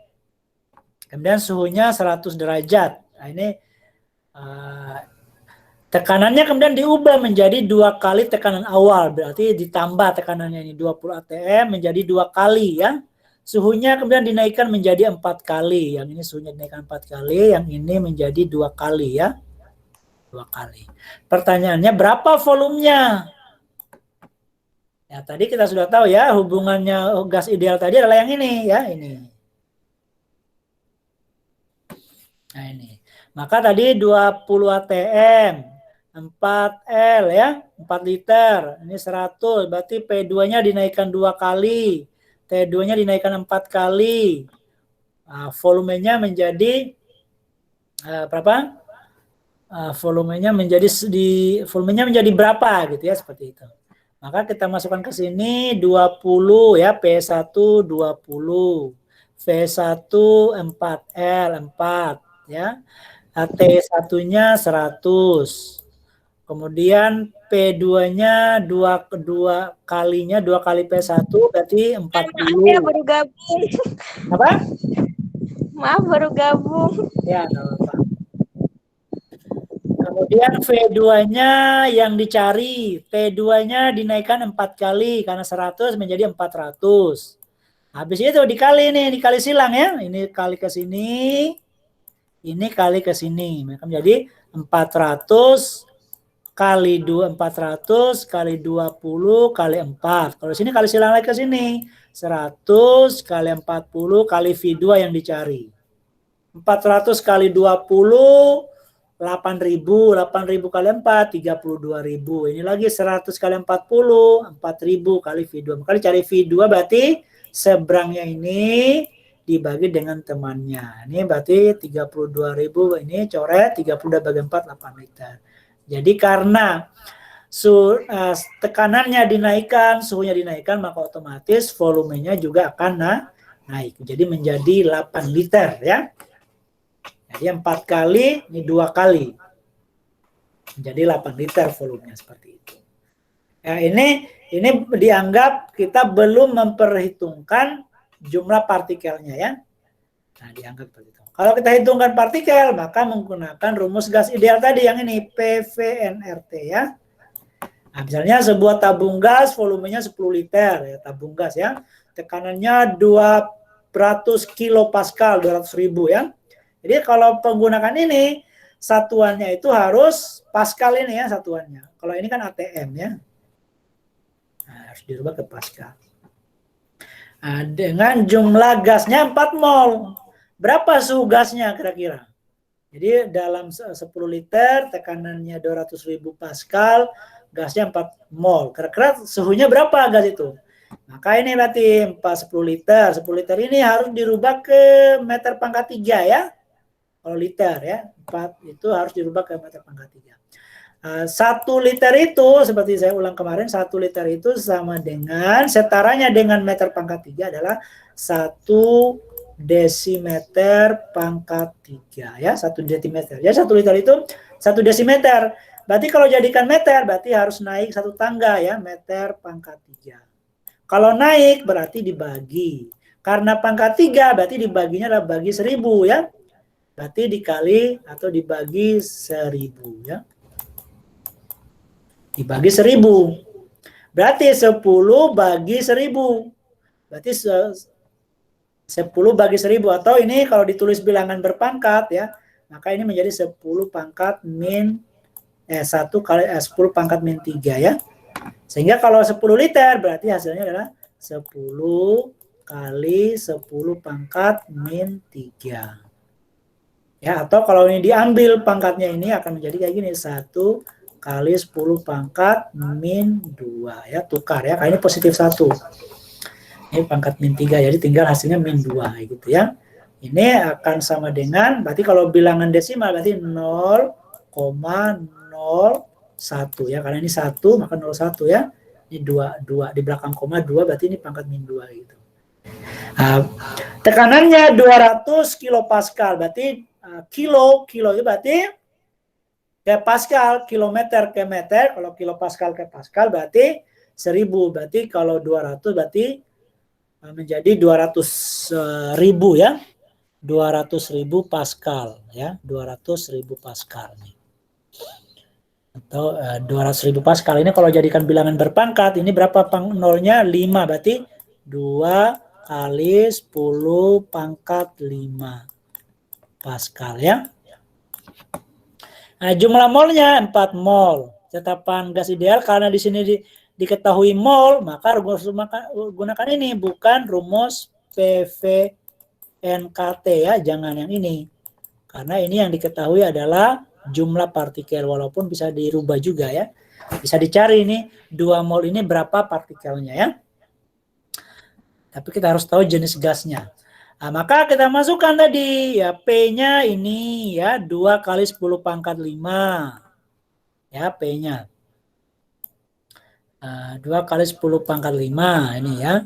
Kemudian suhunya 100 derajat. Nah, ini tekanannya kemudian diubah menjadi 2 kali tekanan awal, berarti ditambah tekanannya ini 20 atm menjadi 2 kali ya. Suhunya kemudian dinaikkan menjadi 4 kali. Yang ini suhunya dinaikkan 4 kali, yang ini menjadi 2 kali ya. 2 kali. Pertanyaannya berapa volumenya? Ya, tadi kita sudah tahu ya, hubungannya gas ideal tadi adalah yang ini ya, ini. Nah, ini. Maka tadi 20 atm, 4L ya, 4 liter. Ini 100, berarti P2-nya dinaikkan 2 kali. T2-nya dinaikkan 4 kali. Nah, volumenya menjadi berapa? Volumenya menjadi berapa gitu ya, seperti itu. Maka kita masukkan ke sini 20 ya, P1 20, V1 4L 4 ya. T1-nya 100. Kemudian P2-nya 2 kalinya 2 kali P1 berarti 40. Maaf ya baru gabung. Apa? Maaf baru gabung. Ya, enggak apa-apa. Kemudian V2-nya yang dicari, T2-nya dinaikkan 4 kali karena 100 menjadi 400. Habis itu dikali nih, dikali silang ya. Ini kali ke sini. Ini kali ke sini. Maka menjadi 400 kali 400 kali 20 kali 4. Kalau sini kali silang lagi ke sini. 100 kali 40 kali V2 yang dicari. 400 kali 20, 8.000. 8.000 kali 4, 32.000. Ini lagi 100 kali 40, 4.000 kali V2. Maka dicari V2 berarti seberangnya ini dibagi dengan temannya. Ini berarti 32.000, ini coret 32 bagi 4, 8 liter. Jadi karena tekanannya dinaikkan, suhunya dinaikkan, maka otomatis volumenya juga akan naik. Jadi menjadi 8 liter ya. Jadi 4 kali, ini 2 kali. Menjadi 8 liter volumenya seperti itu. Ya, ini dianggap kita belum memperhitungkan jumlah partikelnya ya. Nah, dianggap begitu. Kalau kita hitungkan partikel, maka menggunakan rumus gas ideal tadi yang ini PV-nRT ya. Nah, misalnya sebuah tabung gas volumenya 10 liter ya, tabung gas ya. Tekanannya 200 kilopascal, 200.000 ya. Jadi kalau penggunaan ini satuannya itu harus pascal ini ya satuannya. Kalau ini kan ATM ya. Nah, harus dirubah ke pascal. Nah, dengan jumlah gasnya 4 mol. Berapa suhu gasnya kira-kira? Jadi dalam 10 liter tekanannya 200.000 pascal, gasnya 4 mol. Kira-kira suhunya berapa gas itu? Maka ini berarti 10 liter. 10 liter ini harus dirubah ke meter pangkat 3 ya. Kalau liter ya, 4 itu harus dirubah ke meter pangkat 3. 1 liter itu, seperti saya ulang kemarin, 1 liter itu sama dengan, setaranya dengan meter pangkat 3 adalah 1 desimeter pangkat 3 ya, 1 desimeter. Ya 1 liter itu 1 desimeter. Berarti kalau jadikan meter berarti harus naik 1 tangga ya, meter pangkat 3. Kalau naik berarti dibagi. Karena pangkat 3 berarti dibaginya adalah bagi 1000 ya. Berarti dikali atau dibagi 1000 ya. Dibagi 1000. Berarti 10 bagi 1000. Berarti 10 bagi 1000, atau ini kalau ditulis bilangan berpangkat ya, maka ini menjadi 10 pangkat min 1 kali 10 pangkat min 3 ya. Sehingga kalau 10 liter berarti hasilnya adalah 10 kali 10 pangkat min 3. Ya, atau kalau ini diambil pangkatnya ini akan menjadi kayak gini, 1 kali 10 pangkat min 2. Ya, tukar ya, kali ini positif 1. Ini pangkat min 3, jadi tinggal hasilnya min 2 gitu ya. Ini akan sama dengan, berarti kalau bilangan desimal berarti 0,01 ya, karena ini 1 maka 01 ya. Ini 2 di belakang koma 2 berarti ini pangkat min 2 gitu. Nah, tekanannya 200 kilopascal, berarti kilo itu berarti ke pascal, kilometer ke meter, kalau kilopascal ke pascal berarti 1000, berarti kalau 200 berarti menjadi 200.000 ya. 200.000 pascal ya, 200.000 pascal nih. Atau 200.000 pascal ini kalau jadikan bilangan berpangkat, ini berapa nolnya? 5, berarti 2 kali 10 pangkat 5 pascal ya. Nah, jumlah molnya 4 mol. Tetapan gas ideal karena di sini diketahui mol, maka gunakan ini, bukan rumus PV/NKT ya, jangan yang ini. Karena ini yang diketahui adalah jumlah partikel, walaupun bisa dirubah juga ya. Bisa dicari ini 2 mol ini berapa partikelnya ya. Tapi kita harus tahu jenis gasnya. Nah, maka kita masukkan tadi ya, P-nya ini ya 2 kali 10 pangkat 5 ya, P-nya 2 kali 10 pangkat 5 ini ya.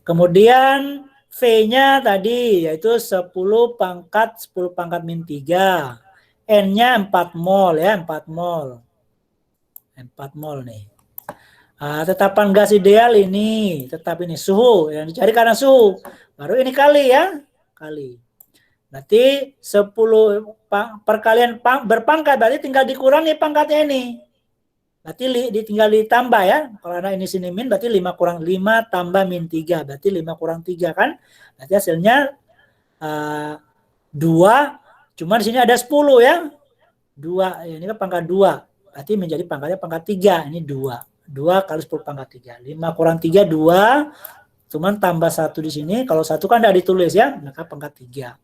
Kemudian V-nya tadi yaitu 10 pangkat min 3, N-nya 4 mol ya, 4 mol nih. Tetapan gas ideal ini tetap ini suhu yang dicari karena suhu. Baru ini kali ya, kali. Berarti 10 perkalian berpangkat, berarti tinggal dikurangi pangkatnya ini. Berarti tinggal ditambah ya. Karena ini sini min, berarti 5 kurang 5 tambah min 3. Berarti 5 kurang 3 kan. Berarti hasilnya 2. Cuma di sini ada 10 ya. 2, ini kan pangkat 2. Berarti menjadi pangkatnya pangkat 3. Ini 2. 2 kali 10 pangkat 3. 5 kurang 3, 2. Cuman tambah 1 di sini. Kalau 1 kan tidak ditulis ya. Maka pangkat 3.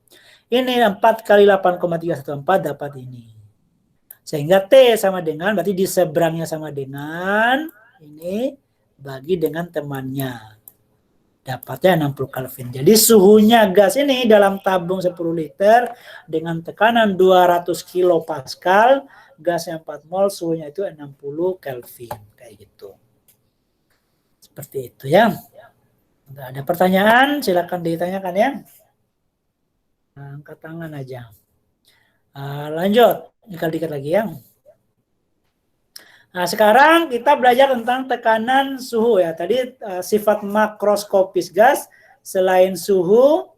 Ini 4 kali 8,314 dapat ini. Sehingga T sama dengan, berarti di seberangnya sama dengan, ini bagi dengan temannya. Dapatnya 60 Kelvin. Jadi suhunya gas ini dalam tabung 10 liter dengan tekanan 200 kilopascal, gas yang 4 mol, suhunya itu 60 Kelvin. Kayak gitu. Seperti itu ya. Ada pertanyaan? Silakan ditanyakan ya. Angkat tangan aja. Lanjut. Dikit lagi ya. Nah, sekarang kita belajar tentang tekanan suhu ya. Tadi sifat makroskopis gas, selain suhu,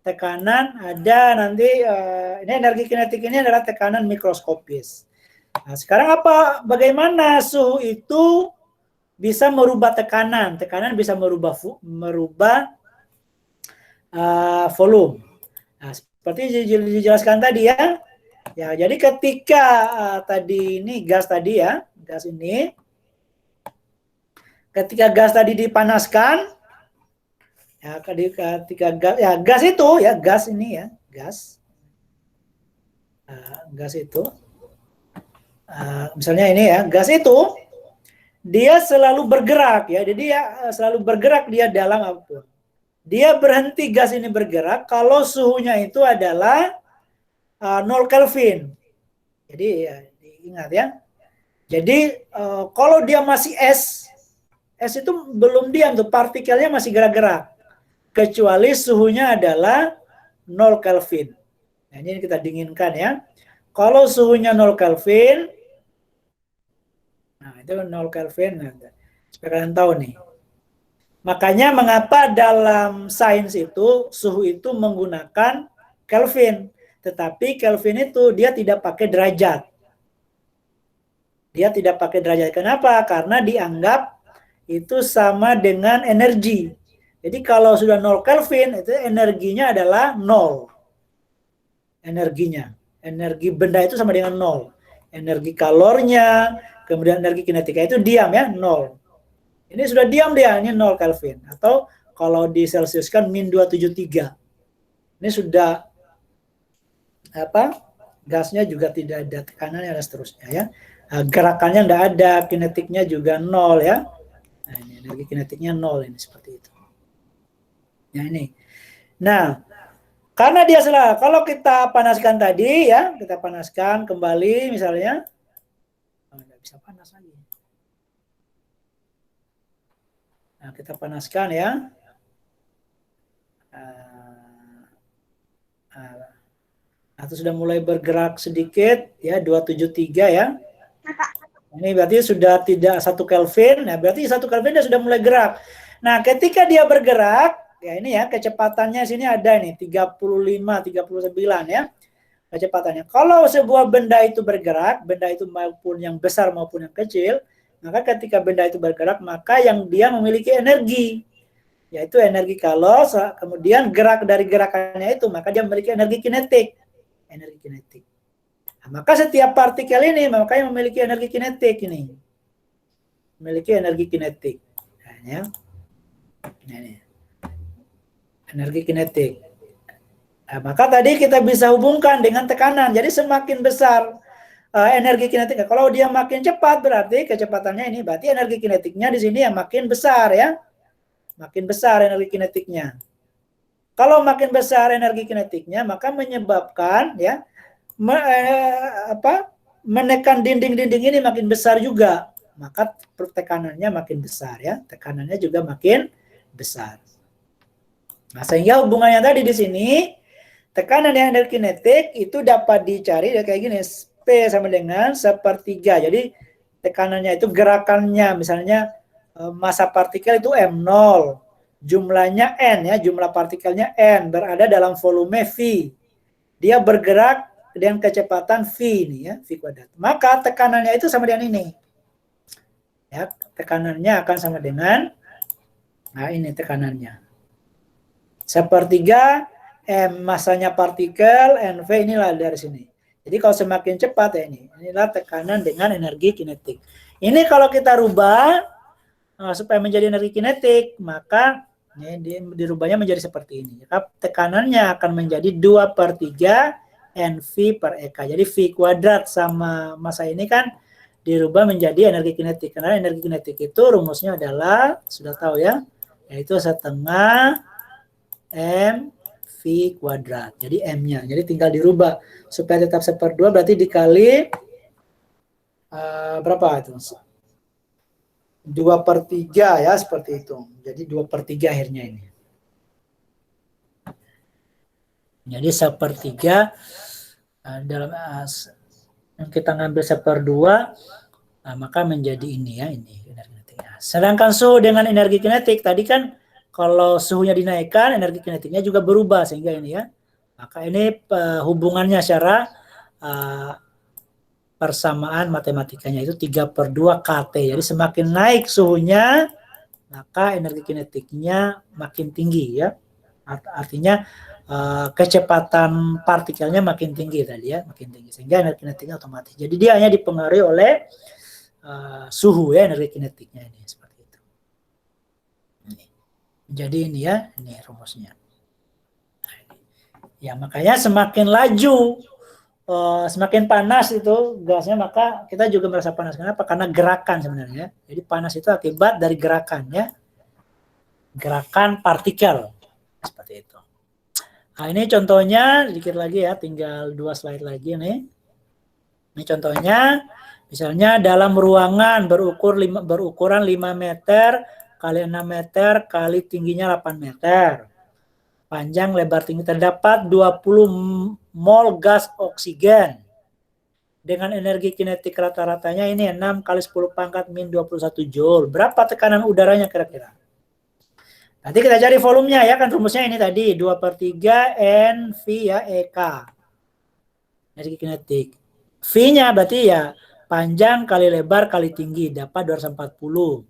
tekanan, ada nanti ini energi kinetik ini adalah tekanan mikroskopis. Nah, sekarang bagaimana suhu itu bisa merubah tekanan? Tekanan bisa merubah volume. Nah, seperti dijelaskan tadi ya. Ya, jadi ketika tadi ini gas tadi ya, gas ini, ketika gas tadi dipanaskan, ya ketika gas itu ya, gas ini ya, gas itu, misalnya ini ya, gas itu dia selalu bergerak ya, jadi ya selalu bergerak dia dalam apapun. Dia berhenti gas ini bergerak kalau suhunya itu adalah 0 Kelvin. Jadi ya, ingat ya. Jadi kalau dia masih es itu belum diam tuh, partikelnya masih gerak-gerak. Kecuali suhunya adalah 0 Kelvin. Nah, ini kita dinginkan ya. Kalau suhunya 0 Kelvin, nah itu 0 Kelvin. Nah, supaya kalian tahu nih. Makanya mengapa dalam sains itu suhu itu menggunakan Kelvin. Tetapi Kelvin itu dia tidak pakai derajat. Dia tidak pakai derajat. Kenapa? Karena dianggap itu sama dengan energi. Jadi kalau sudah 0 Kelvin, itu energinya adalah 0. Energinya. Energi benda itu sama dengan 0. energi kalornya, kemudian energi kinetika itu diam ya, 0. Ini sudah diam dia, ini 0 Kelvin. Atau kalau di Celsius kan -273. Ini sudah gasnya juga tidak ada tekanannya dan seterusnya ya. Gerakannya tidak ada, kinetiknya juga 0 ya. Nah, ini energi kinetiknya 0 ini seperti itu. Ya ini. Nah, karena dia salah, kalau kita panaskan tadi ya, kita panaskan kembali misalnya, nggak bisa panas lagi. Nah, kita panaskan ya. Atau sudah mulai bergerak sedikit ya, 273 ya. Ini berarti sudah tidak 1 Kelvin, nah berarti 1 Kelvin dia sudah mulai gerak. Nah, ketika dia bergerak, ya ini ya kecepatannya sini ada nih 35, 39 ya kecepatannya. Kalau sebuah benda itu bergerak, benda itu maupun yang besar maupun yang kecil, maka ketika benda itu bergerak, maka yang dia memiliki energi, yaitu energi kalor, kemudian gerak dari gerakannya itu, maka dia memiliki energi kinetik. Energi kinetik. Nah, maka setiap partikel ini makanya memiliki energi kinetik ini. Memiliki energi kinetik. Nah, ya. Nah, ini. Energi kinetik. Nah, maka tadi kita bisa hubungkan dengan tekanan. Jadi semakin besar energi kinetik. Kalau dia makin cepat berarti kecepatannya ini berarti energi kinetiknya di sini yang makin besar ya. Makin besar energi kinetiknya. Kalau makin besar energi kinetiknya, maka menyebabkan ya menekan dinding-dinding ini makin besar juga. Maka tekanannya makin besar ya. Tekanannya juga makin besar. Nah, sehingga hubungannya tadi di sini tekanan yang energi kinetik itu dapat dicari kayak gini, P sama dengan 1/3. Jadi tekanannya itu gerakannya misalnya massa partikel itu M0. Jumlahnya N ya, jumlah partikelnya N berada dalam volume V. Dia bergerak dengan kecepatan V ini ya, V kuadrat. Maka tekanannya itu sama dengan ini. Ya, tekanannya akan sama dengan ini tekanannya. 1/3 M masanya partikel, NV inilah dari sini. Jadi kalau semakin cepat ya inilah tekanan dengan energi kinetik. Ini kalau kita rubah supaya menjadi energi kinetik, maka dirubahnya menjadi seperti ini. Tekanannya akan menjadi 2/3 NV per EK. Jadi V kuadrat sama massa ini kan dirubah menjadi energi kinetik. Karena energi kinetik itu rumusnya adalah, sudah tahu ya, yaitu 1/2 MV kuadrat. Jadi M-nya. Jadi tinggal dirubah. Supaya tetap 1/2 berarti dikali berapa itu? 2/3 ya, seperti itu. Jadi 2/3 akhirnya ini. Jadi 1/3 dalam kita ngambil 1/2, maka menjadi ini ya, ini energi kinetiknya. Sedangkan suhu dengan energi kinetik tadi kan kalau suhunya dinaikkan, energi kinetiknya juga berubah sehingga ini ya. Maka ini hubungannya secara persamaan matematikanya itu 3/2 kT. Jadi semakin naik suhunya, maka energi kinetiknya makin tinggi ya. Artinya kecepatan partikelnya makin tinggi tadi ya, makin tinggi. Sehingga energi kinetiknya otomatis. Jadi dia hanya dipengaruhi oleh suhu ya, energi kinetiknya ini seperti itu. Jadi ini ya, ini rumusnya. Ya makanya semakin laju, semakin panas itu gasnya, maka kita juga merasa panas. Kenapa? Karena gerakan sebenarnya. Jadi panas itu akibat dari gerakan ya. Gerakan partikel. Seperti itu. Nah ini contohnya, sedikit lagi ya, tinggal 2 slide lagi nih. Ini contohnya, misalnya dalam ruangan berukuran 5 meter kali 6 meter kali tingginya 8 meter. Panjang lebar tinggi terdapat 20 mol gas oksigen. Dengan energi kinetik rata-ratanya ini 6 kali 10 pangkat min 21 joule. Berapa tekanan udaranya kira-kira? Nanti kita cari volumenya ya, kan rumusnya ini tadi 2/3 NV ya EK. Energi kinetik. V-nya berarti ya panjang kali lebar kali tinggi dapat 240.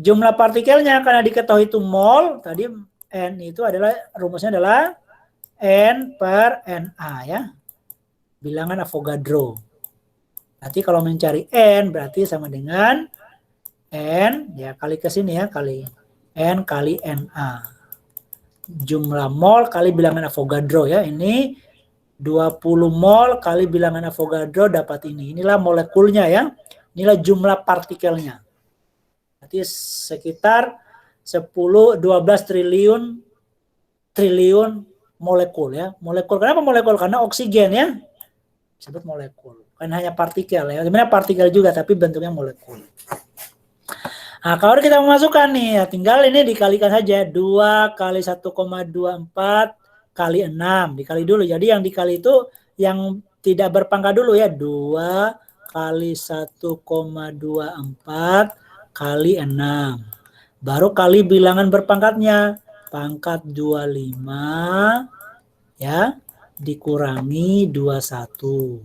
Jumlah partikelnya karena diketahui itu mol, tadi N itu adalah rumusnya adalah N per NA ya. Bilangan Avogadro. Berarti kalau mencari N berarti sama dengan N, ya kali ke sini ya, kali N kali Na. Jumlah mol kali bilangan Avogadro ya. Ini 20 mol kali bilangan Avogadro dapat ini. Inilah molekulnya ya. Inilah jumlah partikelnya. Berarti sekitar 12 triliun molekul ya. Molekul, kenapa molekul? Karena oksigen ya. Disebut molekul. Bukan hanya partikel ya. Sebenarnya partikel juga tapi bentuknya molekul. Nah, kalau kita memasukkan nih, ya tinggal ini dikalikan saja. 2 kali 1,24 kali 6. Dikali dulu. Jadi yang dikali itu yang tidak berpangkat dulu ya. 2 kali 1,24 kali 6. Baru kali bilangan berpangkatnya. Pangkat 25 ya dikurangi 21.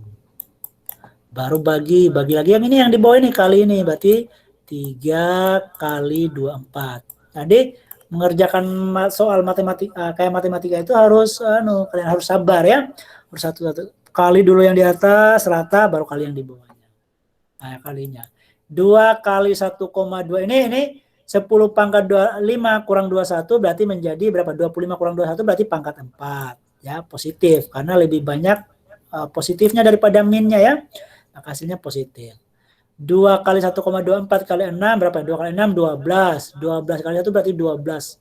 Baru bagi lagi yang ini yang di bawah ini kali ini. Berarti 3 kali 24. Jadi mengerjakan soal matematika kayak matematika itu harus kalian harus sabar ya. Harus satu-satu kali dulu yang di atas rata baru kali yang di bawahnya. Nah, kalinya. 2 kali 1,2 ini 10 pangkat 25 kurang 21 berarti menjadi berapa? 25 kurang 21 berarti pangkat 4 ya, positif karena lebih banyak positifnya daripada minnya ya. Maka hasilnya positif. 2 kali 1,24 kali 6 berapa? 2 kali 6 12. 12 kali 1 berarti 12.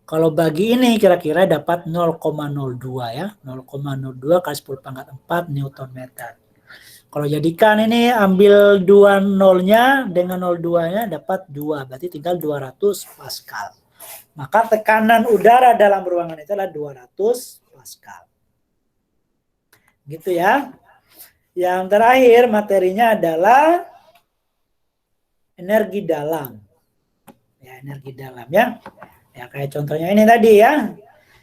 Kalau bagi ini kira-kira dapat 0,02 ya. 0,02 kali 10 pangkat 4 Newton meter. Kalau jadikan ini ambil 2 nolnya dengan 02-nya dapat 2. Berarti tinggal 200 Pascal. Maka tekanan udara dalam ruangan itu adalah 200 Pascal. Gitu ya. Yang terakhir materinya adalah energi dalam. Ya, energi dalam ya. Ya, kayak contohnya ini tadi ya.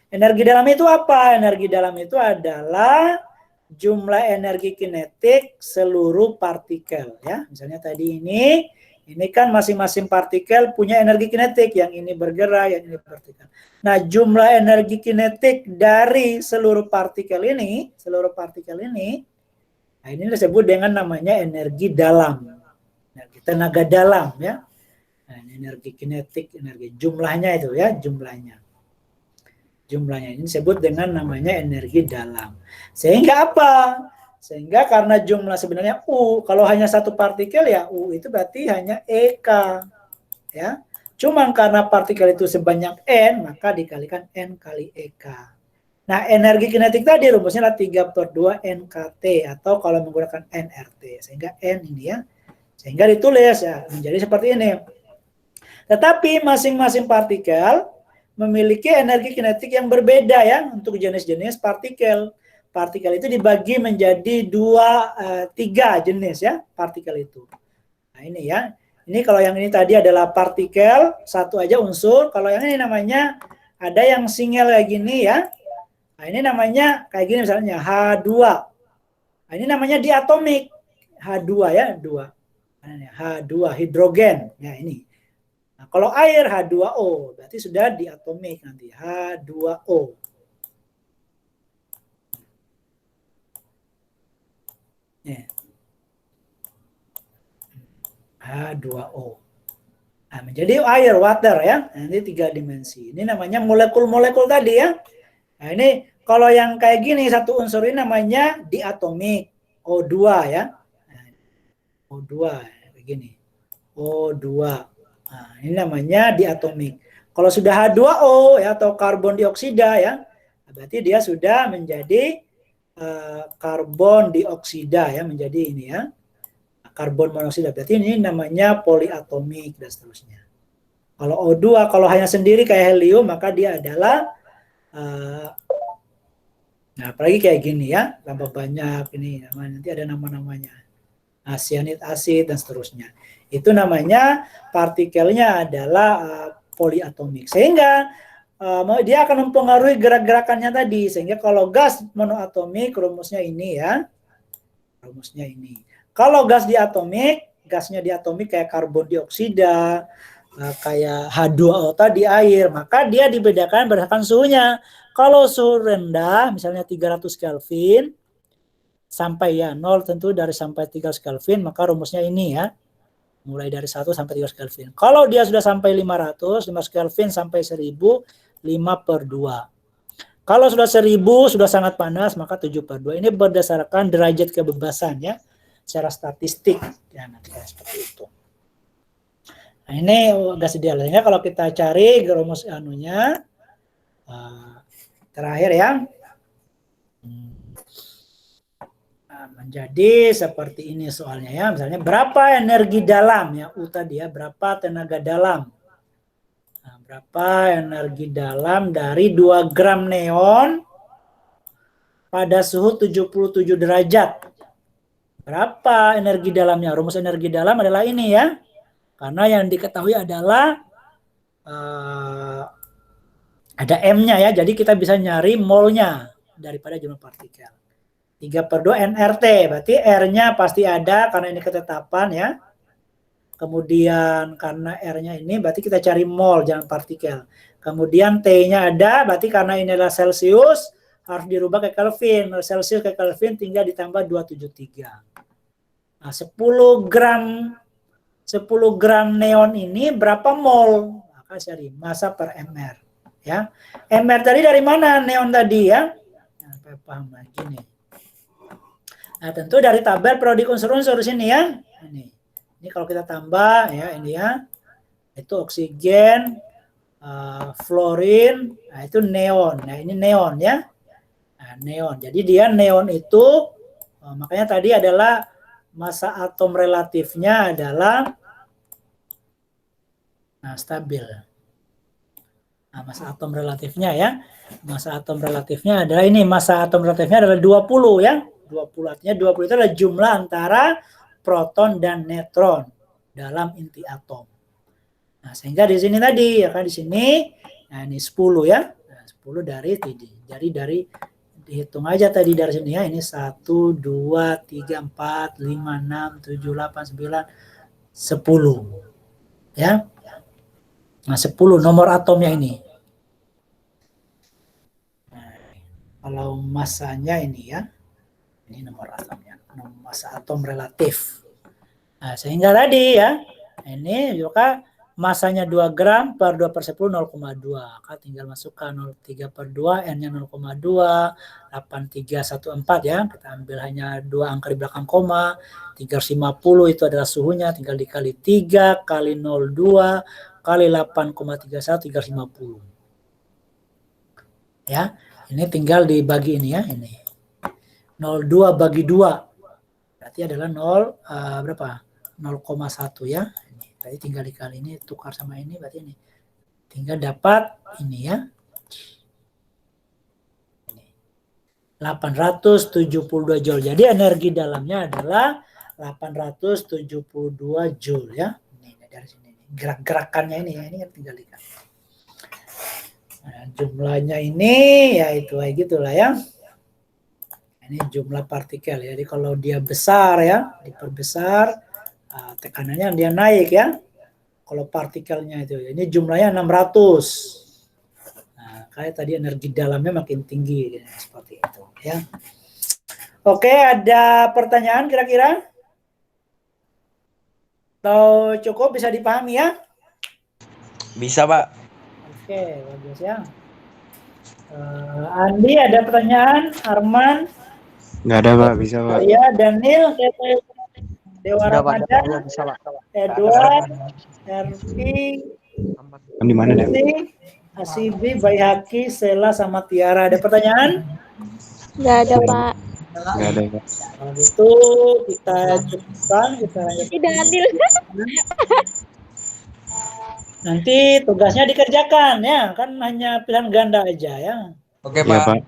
Energi dalam itu apa? Energi dalam itu adalah jumlah energi kinetik seluruh partikel ya. Misalnya tadi ini kan masing-masing partikel punya energi kinetik, yang ini bergerak, yang ini vertikal. Nah, jumlah energi kinetik dari seluruh partikel ini, nah ini disebut dengan namanya energi dalam. Energi tenaga dalam ya. Nah, energi kinetik, energi jumlahnya itu ya, jumlahnya. Jumlahnya ini disebut dengan namanya energi dalam. Sehingga apa? Sehingga karena jumlah sebenarnya U, kalau hanya satu partikel ya U itu berarti hanya EK. Ya. Cuma karena partikel itu sebanyak N, maka dikalikan N kali EK. Nah, energi kinetik tadi rumusnya adalah 3/2 NKT atau kalau menggunakan nRT. Sehingga N ini ya. Sehingga ditulis ya menjadi seperti ini. Tetapi masing-masing partikel memiliki energi kinetik yang berbeda ya untuk jenis-jenis partikel. Partikel itu dibagi menjadi 3 jenis ya partikel itu. Nah, ini ya. Ini kalau yang ini tadi adalah partikel, satu aja unsur. Kalau yang ini namanya ada yang single kayak gini ya. Nah, ini namanya kayak gini misalnya H2. Nah, ini namanya diatomik. H2 ya, 2. H2 hidrogen. Ya, ini. Nah, kalau air H2O, berarti sudah diatomik nanti H2O. Ya. H2O. Nah, menjadi air, water ya. Nanti 3 dimensi. Ini namanya molekul-molekul tadi ya. Nah, ini kalau yang kayak gini satu unsur ini namanya diatomik, O2 ya. Nah, O2 kayak gini. O2. Nah, ini namanya diatomik. Kalau sudah H2O ya atau karbon dioksida ya, berarti dia sudah menjadi karbon dioksida ya, menjadi ini ya. Karbon monoksida. Berarti ini namanya poliatomik dan seterusnya. Kalau O2 kalau hanya sendiri kayak helium maka dia adalah nah, apalagi kayak gini ya, tambah banyak ini nanti ada nama-namanya. Cyanide acid dan seterusnya. Itu namanya partikelnya adalah poliatomik. Sehingga dia akan mempengaruhi gerak-gerakannya tadi. Sehingga kalau gas monoatomik rumusnya ini ya. Rumusnya ini. Kalau gas diatomik, gasnya diatomik kayak karbon dioksida, kayak H2O tadi air, maka dia dibedakan berdasarkan suhunya. Kalau suhu rendah, misalnya 300 Kelvin, sampai ya 0 tentu dari sampai 300 Kelvin, maka rumusnya ini ya. Mulai dari 1 sampai 300 Kelvin. Kalau dia sudah sampai 500 Kelvin sampai 1000, 5/2. Kalau sudah 1000 sudah sangat panas, maka 7/2. Ini berdasarkan derajat kebebasan ya, secara statistik ya, nanti seperti itu. Nah, ini gas ideal ya. Kalau kita cari rumus anunya terakhir ya. Menjadi seperti ini soalnya ya, misalnya berapa energi dalam ya, U tadi ya, berapa tenaga dalam. Nah, berapa energi dalam dari 2 gram neon pada suhu 77 derajat. Berapa energi dalamnya? Rumus energi dalam adalah ini ya, karena yang diketahui adalah ada M-nya ya, jadi kita bisa nyari molnya daripada jumlah partikel. 3/2 nRT, berarti R-nya pasti ada karena ini ketetapan ya. Kemudian karena R-nya ini berarti kita cari mol, jangan partikel. Kemudian T-nya ada, berarti karena ini adalah Celsius harus dirubah ke Kelvin. Celsius ke Kelvin tinggal ditambah 273. Nah, 10 gram neon ini berapa mol? Maka cari massa per mR ya. mR tadi dari mana neon tadi ya? Nah, paham lagi nih. Nah, tentu dari tabel periodik unsur-unsur sini ya. Ini kalau kita tambah ya, ini ya. Itu oksigen, fluorin, nah itu neon. Nah, ini neon ya. Nah, neon. Jadi dia neon itu makanya tadi adalah massa atom relatifnya adalah stabil. Nah, massa atom relatifnya ya. Massa atom relatifnya adalah ini, massa atom relatifnya adalah 20 ya. 20 artinya 20 itu adalah jumlah antara proton dan neutron dalam inti atom. Nah, sehingga di sini tadi ya kan di sini nah ini 10 ya. Nah, 10 dari TD. Jadi dari dihitung aja tadi dari sini ya. Ini 1 2 3 4 5 6 7 8 9 10. Ya. Nah, 10 nomor atomnya ini. Nah, kalau masanya ini ya. Ini nomor atomnya, massa atom relatif. Nah, sehingga tadi ya, ini juga masanya 2 gram per 2/10 0,2. Maka tinggal masukkan 0,3/2, N-nya 0,2, 8314 ya. Kita ambil hanya 2 angka di belakang koma, 350 itu adalah suhunya, tinggal dikali 3 kali 02 kali 8,31, 350. Ya, ini tinggal dibagi ini ya, ini. 0,2 bagi 2 berarti adalah 0,1 ya. Ini tadi tinggal dikali ini tukar sama ini berarti ini. Tinggal dapat ini ya. Ini. 872 joule. Jadi energi dalamnya adalah 872 joule ya. Ini dari sini gerak-gerakannya ini ya, ini kan tinggal dikali. Nah, jumlahnya ini ya itu kayak gitulah ya. Ini jumlah partikel ya. Jadi kalau dia besar ya, diperbesar, tekanannya dia naik ya. Kalau partikelnya itu, ini jumlahnya 600. Nah, kayak tadi energi dalamnya makin tinggi ya, seperti itu ya. Oke, ada pertanyaan kira-kira? Atau cukup bisa dipahami ya? Bisa, Pak. Oke, bagus ya. Andi ada pertanyaan? Arman? Nggak ada, Pak. Bisa, Pak. Ya, Daniel, Dewa Ramadan, Edward, Ervi, Di mana, Dan? Asibi, Bayhaki, Sela, sama Tiara. Ada pertanyaan? Nggak ada, Pak. Nggak ada, Pak. Kalau gitu kita cukupkan, kita lanjut. Tidak adil. Nanti tugasnya dikerjakan ya, kan hanya pilihan ganda aja ya. Oke, Iya, Pak.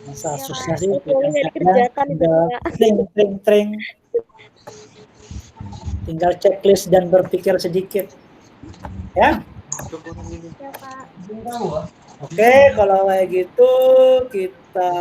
Masa Ya, susah Pak. sih Boleh pilihan dikerjakan itu, ganda. Pak. Tring. Tinggal checklist dan berpikir sedikit. Ya. Ya, Pak. Oke, kalau kayak gitu kita